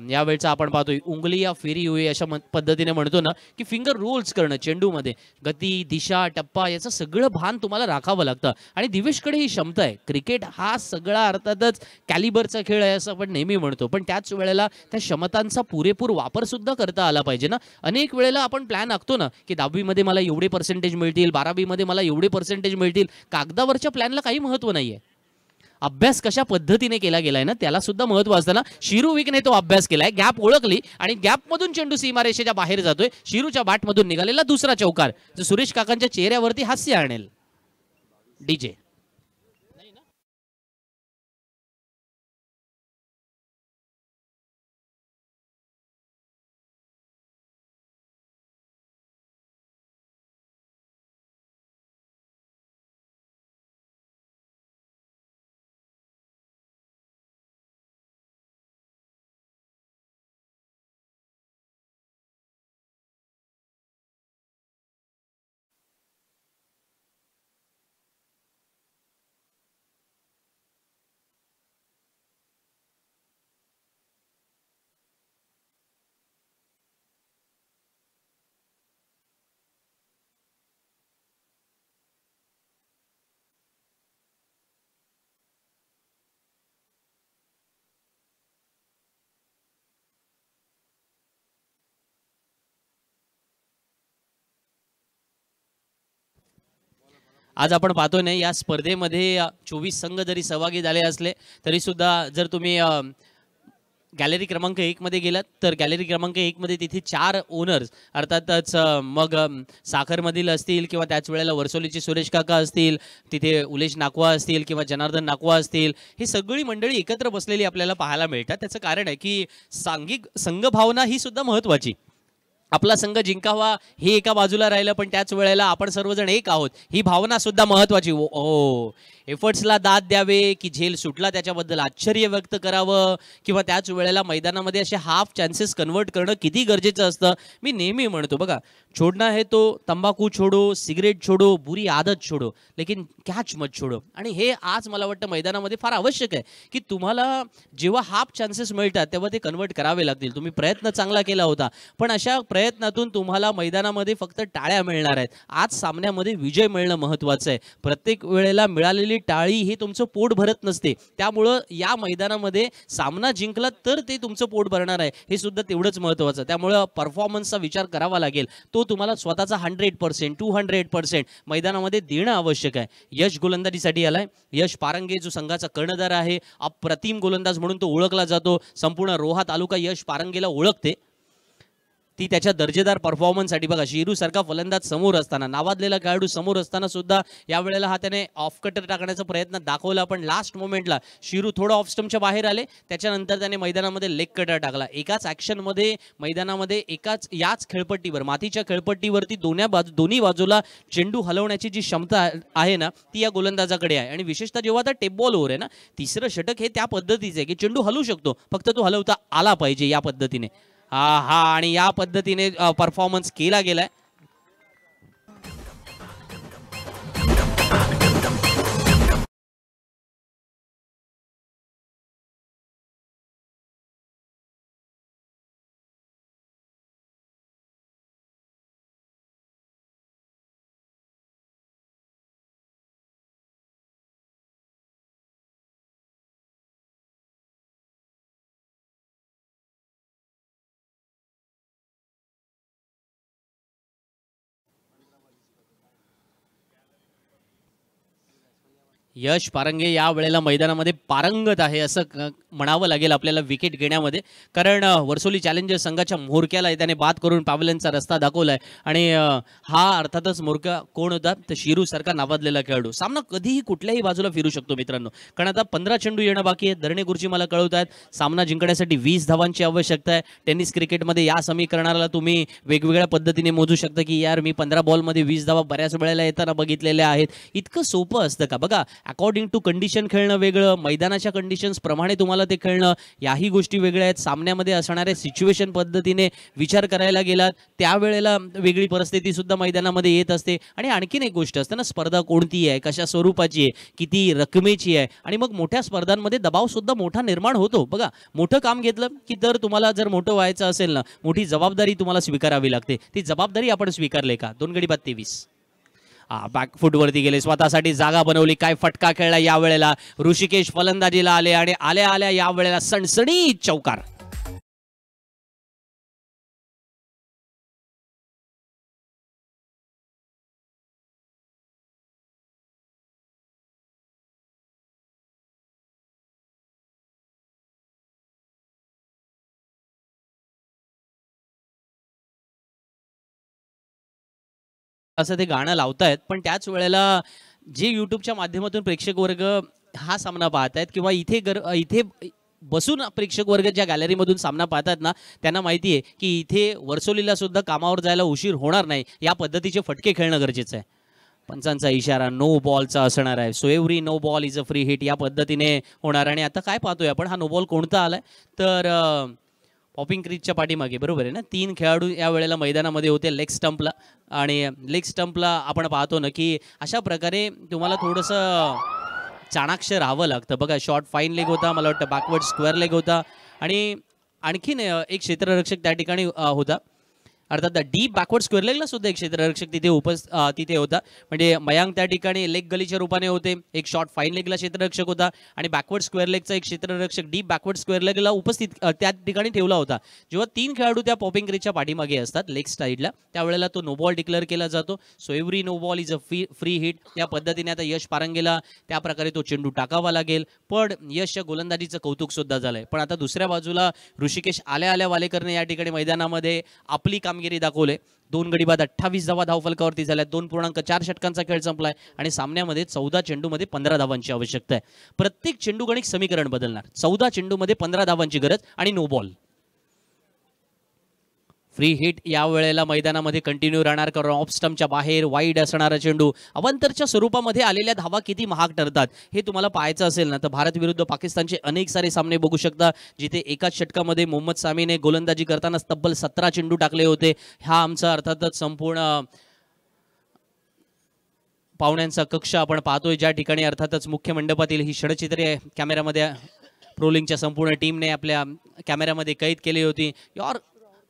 Speaker 4: यावेळचा आपण पाहतोय उंगली या फेरी हुई अशा पद्धतीने म्हणतो ना की फिंगर रोल्स करणं चेंडूमध्ये, गती, दिशा, टप्पा याचं सगळं भान तुम्हाला राखावं लागतं. आणि दिवेशकडे ही क्षमता आहे. क्रिकेट हा सगळा अर्थातच कॅलिबरचा खेळ आहे असं आपण नेहमी म्हणतो, पण त्याच वेळेला त्या क्षमतांचा पुरेपूर वापर सुद्धा करता आला पाहिजे ना. अनेक वेळेला आपण प्लॅन आखतो ना की 10वीमध्ये मला एवढे पर्सेंटेज मिळतील, 12वीमध्ये मला एवढे पर्सेंटेज मिळतील. कागदावरच्या प्लॅनला काही महत्त्व नाहीये. अभ्यास कशा पद्धतीने केला गेलाय ना त्याला सुद्धा महत्व असतं ना. शिरू विकने तो अभ्यास केलाय, गॅप ओळखली आणि गॅपमधून चेंडू सीमारेषेच्या बाहेर जातोय. शिरूच्या बॅटमधून निघालेला दुसरा चौकार जो सुरेश काकांच्या चेहऱ्यावरती हास्य आणेल. डीजे आज आपण पाहतोय ना या स्पर्धेमध्ये 24 संघ जरी सहभागी झाले असले तरी सुद्धा जर तुम्ही गॅलरी क्रमांक 1 मध्ये गेलात तर गॅलरी क्रमांक 1 मध्ये तिथे 4 ओनर्स अर्थातच मग साखरमधील असतील किंवा त्याच वेळेला वर्सोलीचे सुरेश काका असतील, तिथे उलेश नाकवा असतील किंवा जनार्दन नाकवा असतील, ही सगळी मंडळी एकत्र बसलेली आपल्याला पाहायला मिळतात. त्याचं कारण आहे की सांघिक संघभावना ही सुद्धा महत्त्वाची. आपला संघ जिंकावा हे एका बाजूला राहिलं, पण त्याच वेळेला आपण सर्वजण एक आहोत ही भावना सुद्धा महत्त्वाची. ओ एफर्ट्सला दाद द्यावे की झेल सुटला त्याच्याबद्दल आश्चर्य व्यक्त करावं किंवा त्याच वेळेला मैदानामध्ये असे हाफ चान्सेस कन्वर्ट करणं किती गरजेचं असतं. मी नेहमी म्हणतो बघा, छोडना है तो तंबाखू छोडो, सिगरेट छोडो, बुरी आदत छोडो, लेकिन कॅच मत छोडो. आणि हे आज मला वाटतं मैदानामध्ये फार आवश्यक आहे की तुम्हाला जेव्हा हाफ चान्सेस मिळतात तेव्हा ते कन्वर्ट करावे लागतील. तुम्ही प्रयत्न चांगला केला होता, पण अशा प्रयत्नातून तुम्हाला मैदानामध्ये फक्त टाळ्या मिळणार आहेत. आज सामन्यामध्ये विजय मिळणं महत्त्वाचं आहे. प्रत्येक वेळेला मिळालेली टाळी हे तुमचं पोट भरत नसते. त्यामुळं या मैदानामध्ये सामना जिंकला तर ते तुमचं पोट भरणार आहे हे सुद्धा तेवढंच महत्त्वाचं. त्यामुळं परफॉर्मन्सचा विचार करावा लागेल. तो तुम्हाला स्वतःचा 100%, 200% मैदानामध्ये देणं आवश्यक आहे. यश गोलंदाजीसाठी आलाय. यश पारंगे जो संघाचा कर्णधार आहे, अप्रतिम गोलंदाज म्हणून तो ओळखला जातो. संपूर्ण रोहा तालुका यश पारंगेला ओळखते ती त्याच्या दर्जेदार परफॉर्मन्ससाठी. बघा, शिरू सारखा फलंदाज समोर असताना, नावाजलेला खेळाडू समोर असताना सुद्धा यावेळेला हा त्याने ऑफ कटर टाकण्याचा प्रयत्न दाखवला, पण लास्ट मोमेंटला शिरू थोडं ऑफ स्टंपच्या बाहेर आले. त्याच्यानंतर त्याने मैदानामध्ये लेग कटर टाकला. एकाच ॲक्शनमध्ये मैदानामध्ये याच खेळपट्टीवर, मातीच्या खेळपट्टीवरती दोन्ही बाजूला चेंडू हलवण्याची जी क्षमता आहे ना ती या गोलंदाजाकडे आहे. आणि विशेषतः जेव्हा आता टेप बॉल ओव्हर आहे ना, तिसरं षटक हे त्या पद्धतीचं आहे की चेंडू हलवू शकतो, फक्त तो हलवता आला पाहिजे या पद्धतीने. हा आणि या पद्धतीने परफॉर्मन्स केला गेलाय. यश पारंगे या वेळेला मैदानामध्ये पारंगत आहे असं म्हणावं लागेल आपल्याला विकेट घेण्यामध्ये. कारण वर्सोली चॅलेंजर संघाच्या म्होरक्याला त्याने बाद करून पॅव्हलियनचा रस्ता दाखवलाय. आणि हा अर्थातच म्होरक्या कोण होता तर शिरू सारखा नावाजलेला खेळाडू. सामना कधीही कुठल्याही बाजूला फिरू शकतो मित्रांनो, कारण आता 15 चेंडू येणं बाकी आहे. दरणे गुरुजी मला कळवत आहेत सामना जिंकण्यासाठी 20 धावांची आवश्यकता आहे. टेनिस क्रिकेटमध्ये या समीकरणाला तुम्ही वेगवेगळ्या पद्धतीने मोजू शकता की यार मी 15 बॉलमध्ये 20 धावा बऱ्याच वेळेला येताना बघितलेल्या आहेत. इतकं सोपं असतं का? बघा, अकॉर्डिंग टू कंडिशन खेळणं वेगळं, मैदानाच्या कंडिशन्स प्रमाणे तुम्हाला ते खेळणं, याही गोष्टी वेगळ्या आहेत. सामन्यामध्ये असणाऱ्या सिच्युएशन पद्धतीने विचार करायला गेलात त्यावेळेला वेगळी परिस्थिती सुद्धा मैदानामध्ये येत असते. आणि आणखीन एक गोष्ट असते ना, स्पर्धा कोणती आहे, कशा स्वरूपाची आहे, किती रकमेची आहे. आणि मग मोठ्या स्पर्धांमध्ये दबाव सुद्धा मोठा निर्माण होतो. बघा, मोठं काम घेतलं की तर तुम्हाला जर मोठं व्हायचं असेल ना, मोठी जबाबदारी तुम्हाला स्वीकारावी लागते. ती जबाबदारी आपण स्वीकारले का? 2 गडी बाद 23. बॅकफुटवरती गेले, स्वतःसाठी जागा बनवली. काय फटका खेळला यावेळेला. ऋषिकेश फलंदाजीला आले आणि आल्या यावेळेला सणसणीत चौकार. असं ते गाणं लावतायत, पण त्याच वेळेला जे यूट्यूबच्या माध्यमातून प्रेक्षक वर्ग हा सामना पाहतायत किंवा इथे बसून प्रेक्षक वर्ग ज्या गॅलरीमधून सामना पाहतात ना, त्यांना माहिती आहे की इथे वर्सोलीला सुद्धा कामावर जायला उशीर होणार नाही. या पद्धतीचे फटके खेळणं गरजेचं आहे. पंचांचा इशारा नो बॉलचा असणार आहे. So every no ball is a free hit या पद्धतीने होणार. आणि आता काय पाहतोय आपण, हा नो बॉल कोणता आलाय तर पॉपिंग क्रीजच्या पाठीमागे, बरोबर आहे ना. 3 खेळाडू या वेळेला मैदानामध्ये होते लेग स्टंपला. आणि लेग स्टंपला आपण पाहतो ना की अशा प्रकारे तुम्हाला थोडंसं चाणाक्ष राहावं लागतं. बघा, शॉर्ट फाईन लेग होता, मला वाटतं बॅकवर्ड स्क्वेअर लेग होता. आणि आणखीन एक क्षेत्ररक्षक त्या ठिकाणी होता. अर्थात डीप बॅकवर्ड स्क्वेअर लेगला सुद्धा एक क्षेत्ररक्षक तिथे होता. म्हणजे मयांक त्या ठिकाणी लेग गलीच्या रूपाने होते. एक शॉर्ट फाईन लेगला क्षेत्ररक्षक होता आणि बॅकवर्ड स्क्वेअर लेगचा एक क्षेत्ररक्षक डीप बॅकवर्ड स्क्वेअर लेगला उपस्थित त्या ठिकाणी ठेवला होता. जेव्हा 3 खेळाडू त्या पॉपिंग क्रीजच्या पाठीमागे असतात लेग साईडला, त्यावेळेला तो नो बॉल डिक्लेअर केला जातो. So every no ball is a free hit. या पद्धतीने आता यश पारंगेला त्या प्रकारे तो चेंडू टाकावा लागेल. पण यशच्या गोलंदाजीचं कौतुक सुद्धा झालंय. पण आता दुसऱ्या बाजूला ऋषिकेश आल्या वालेकरने या ठिकाणी मैदानामध्ये आपली कामगिरी दाखवली. 2 गडी बाद 28 धावा धावफलकावरती झाल्या. 2.4 षटकांचा खेळ संपलाय आणि सामन्यामध्ये 14 चेंडूमध्ये 15 धावांची आवश्यकता आहे. प्रत्येक चेंडू गणित समीकरण बदलणार. 14 चेंडूमध्ये 15 धावांची गरज आणि नो बॉल. फ्री हिट या वेळेला मैदानामध्ये कंटिन्यू राहणार, कारण ऑफ स्टंपच्या बाहेर वाईड असणारा चेंडू. अवांतरच्या स्वरूपामध्ये आलेल्या धावा किती महाग ठरतात हे तुम्हाला पाहायचं असेल ना, तर भारत विरुद्ध पाकिस्तानचे अनेक सारे सामने बघू शकता, जिथे एकाच षटकामध्ये मोहम्मद सामीने गोलंदाजी करताना तब्बल 17 चेंडू टाकले होते. हा आमचा अर्थातच संपूर्ण पाहुण्यांचा कक्ष आपण पाहतोय, ज्या ठिकाणी अर्थातच मुख्य मंडपातील ही षडचित्रे कॅमेऱ्यामध्ये प्रोलिंगच्या संपूर्ण टीमने आपल्या कॅमेऱ्यामध्ये कैद केली होती.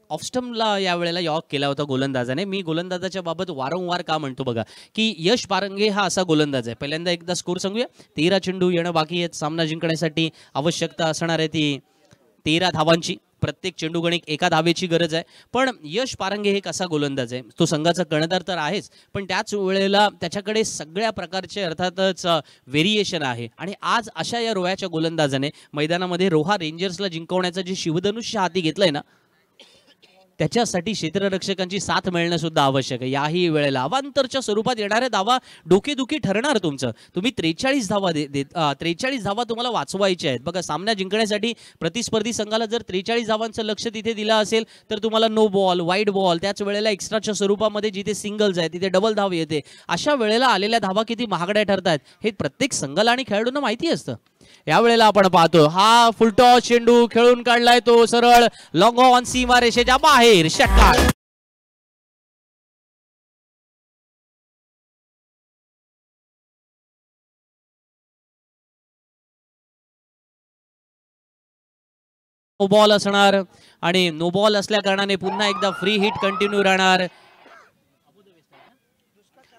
Speaker 4: ऑफस्टमला या वेळेला यॉर्क केला होता गोलंदाजाने. मी गोलंदाजाच्या बाबत वारंवार का म्हणतो बघा, की यश पारंगे हा असा गोलंदाज आहे. पहिल्यांदा एकदा स्कोर सांगूया. 13 चेंडू येणं बाकी आहेत. सामना जिंकण्यासाठी आवश्यकता असणार आहे ती 13 धावांची. प्रत्येक चेंडू गणित 1 धावेची गरज आहे. पण यश पारंगे हे कसा गोलंदाज आहे, तो संघाचा कर्णधार तर आहेच, पण त्याच वेळेला त्याच्याकडे सगळ्या प्रकारचे अर्थातच व्हेरिएशन आहे. आणि आज अशा या रोह्याच्या गोलंदाजाने मैदानामध्ये रोहा रेंजर्सला जिंकवण्याचं जे शिवधनुष्य हाती घेतलंय ना, त्याच्यासाठी क्षेत्ररक्षकांची साथ मिळणं सुद्धा आवश्यक आहे. याही वेळेला अवांतरच्या स्वरूपात येणाऱ्या धावा डोकेदुखी ठरणार तुमचं. तुम्ही 43 धावा तुम्हाला वाचवायच्या आहेत. बघा, सामना जिंकण्यासाठी प्रतिस्पर्धी संघाला जर 43 धावांचं लक्ष तिथे दिलं असेल तर तुम्हाला नो बॉल, वाईड बॉल, त्याच वेळेला एक्स्ट्राच्या स्वरूपामध्ये जिथे सिंगल्स आहे तिथे डबल धाव येते. अशा वेळेला आलेल्या धावा किती महागड्या ठरतात हे प्रत्येक संघाला आणि खेळाडूंना माहिती असतं. यावेळेला आपण पाहतो हा फुलटॉस चेंडू खेळून काढलाय तो सरळ लॉंग ऑन सीमारेषेच्या बाहेर. षटकार. नो बॉल असणार आणि नो बॉल असल्या कारणाने पुन्हा एकदा फ्री हिट कंटिन्यू राहणार.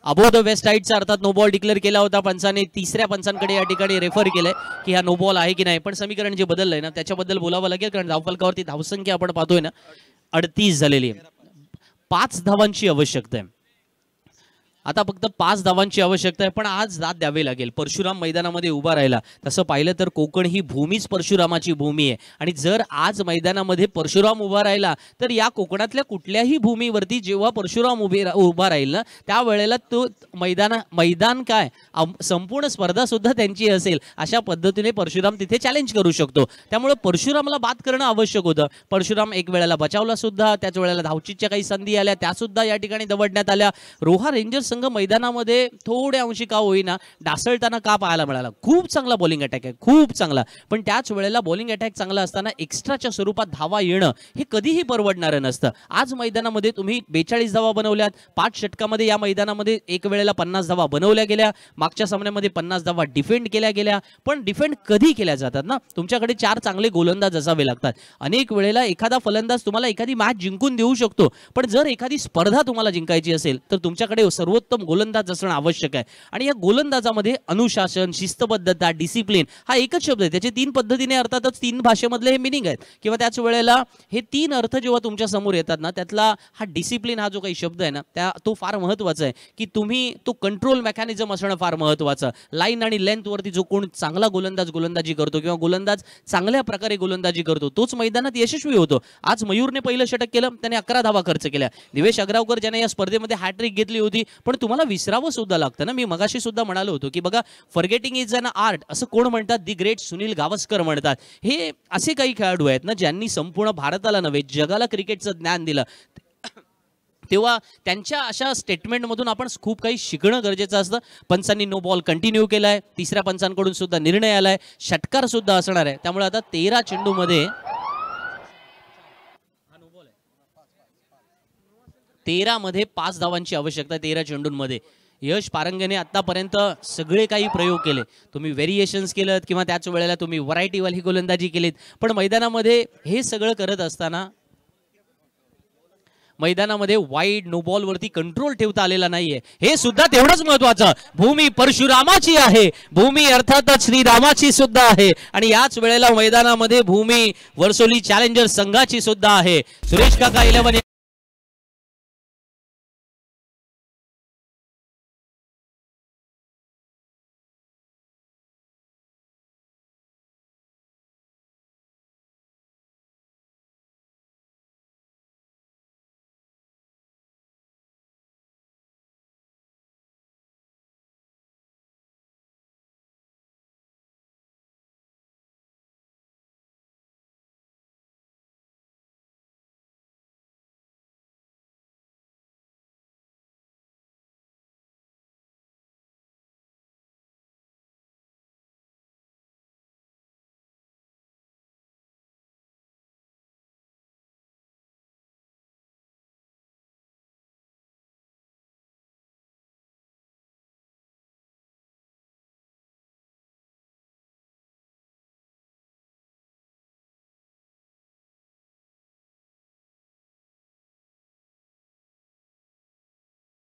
Speaker 4: अबोध वेस्ट साईडचा अर्थात नो बॉल डिक्लेअर केला होता पंचाने. तिसऱ्या पंचांकडे या ठिकाणी रेफर केलंय की हा नो बॉल आहे की नाही. पण समीकरण जे बदललंय ना त्याच्याबद्दल बोलावं लागेल, कारण धावफलकावरती धावसंख्या आपण पाहतोय ना 38 झालेली आहे. 5 धावांची आवश्यकता आहे. आता फक्त 5 धावांची आवश्यकता आहे, पण आज दाद द्यावे लागेल. परशुराम मैदानामध्ये उभा राहिला. तसं पाहिलं तर कोकण ही भूमीच परशुरामाची भूमी आहे आणि जर आज मैदानामध्ये परशुराम उभा राहिला तर या कोकणातल्या कुठल्याही भूमीवरती जेव्हा परशुराम उभा राहील ना त्यावेळेला तो मैदान काय संपूर्ण स्पर्धा सुद्धा त्यांची असेल. अशा पद्धतीने परशुराम तिथे चॅलेंज करू शकतो. त्यामुळे परशुरामला बाद करणं आवश्यक होतं. परशुराम एक वेळेला बचावला सुद्धा. त्याच वेळेला धावचीच्या काही संधी आल्या त्या सुद्धा या ठिकाणी दवडण्यात आल्या. रोहा रेंजर्स संघ मैदानामध्ये थोड्या अंशी का होईना डासळताना का पाहायला मिळाला. खूप चांगला बॉलिंग अटॅक आहे, खूप चांगला. पण त्याच वेळेला बॉलिंग अटॅक चांगला असताना एक्स्ट्राच्या स्वरूपात धावा येणं हे कधीही परवडणारं नसतं. आज मैदानामध्ये तुम्ही 42 धावा बनवल्यात. 5 षटकामध्ये या मैदानामध्ये एक वेळेला 50 धावा बनवल्या गेल्या. मागच्या सामन्यामध्ये 50 धावा डिफेंड केल्या गेल्या. पण डिफेंड कधी केल्या जातात ना, तुमच्याकडे 4 चांगले गोलंदाज असावे लागतात. अनेक वेळेला एखादा फलंदाज तुम्हाला एखादी मॅच जिंकून देऊ शकतो, पण जर एखादी स्पर्धा तुम्हाला जिंकायची असेल तर तुमच्याकडे सर्वोत्तम गोलंदाज असणं आवश्यक आहे. आणि या गोलंदाजामध्ये अनुशासन, शिस्तबद्धता, डिसिप्लिन हा एकच शब्द आहे. त्याचे 3 पद्धतीने अर्थातच 3 भाषेमधले हे मिनिंग आहेत किंवा त्याच वेळेला हे 3 अर्थ जेव्हा तुमच्या समोर येतात ना त्यातला हा डिसिप्लिन हा जो काही शब्द आहे ना तो फार महत्त्वाचा आहे. की तुम्ही तो कंट्रोल मेकॅनिझम असणं फार महत्त्वाचं. लाईन आणि लेंथ वरती जो कोण चांगला गोलंदाजी करतो किंवा गोलंदाज चांगल्या प्रकारे गोलंदाजी करतो तोच मैदानात यशस्वी होतो. आज मयूरने पहिलं षटक केलं, त्याने 11 धावा खर्च केल्या. दिवेश अग्रावकर ज्याने या स्पर्धेमध्ये हॅट्रिक घेतली होती, पण तुम्हाला विसरावं सुद्धा लागतं ना. मी मगाशी सुद्धा म्हणालो होतो की बघा, फॉरगेटिंग इज अन आर्ट असं कोण म्हणतात, दी ग्रेट सुनील गावस्कर म्हणतात. हे असे काही खेळाडू आहेत ना ज्यांनी संपूर्ण भारताला नव्हे जगाला क्रिकेटचं ज्ञान दिलं. तेव्हा त्यांच्या अशा स्टेटमेंटमधून आपण खूप काही शिकणं गरजेचं असतं. पंचांनी नो बॉल कंटिन्यू केलाय. तिसऱ्या पंचांकडून सुद्धा निर्णय आलाय. षटकार सुद्धा असणार आहे. त्यामुळे आता 13 चेंडूमध्ये 13 मध्ये 5 धावांची आवश्यकता. 13 चेंडूंमध्ये यश पारंगेने आतापर्यंत सगळे काही प्रयोग केले. तुम्ही व्हेरिएशन्स केलेत किंवा त्याच वेळेला तुम्ही व्हरायटीवाली गोलंदाजी केलीत, पण मैदानामध्ये हे सगळं करत असताना मैदानामध्ये वाईड नो बॉल वरती कंट्रोल ठेवता आलेला नाहीये, हे सुद्धा तेवढंच महत्वाचं. भूमी परशुरामाची आहे, भूमी अर्थातच श्रीरामाची सुद्धा आहे आणि याच वेळेला मैदानामध्ये भूमी वर्सोली चॅलेंजर्स संघाची सुद्धा आहे. सुरेश काका 11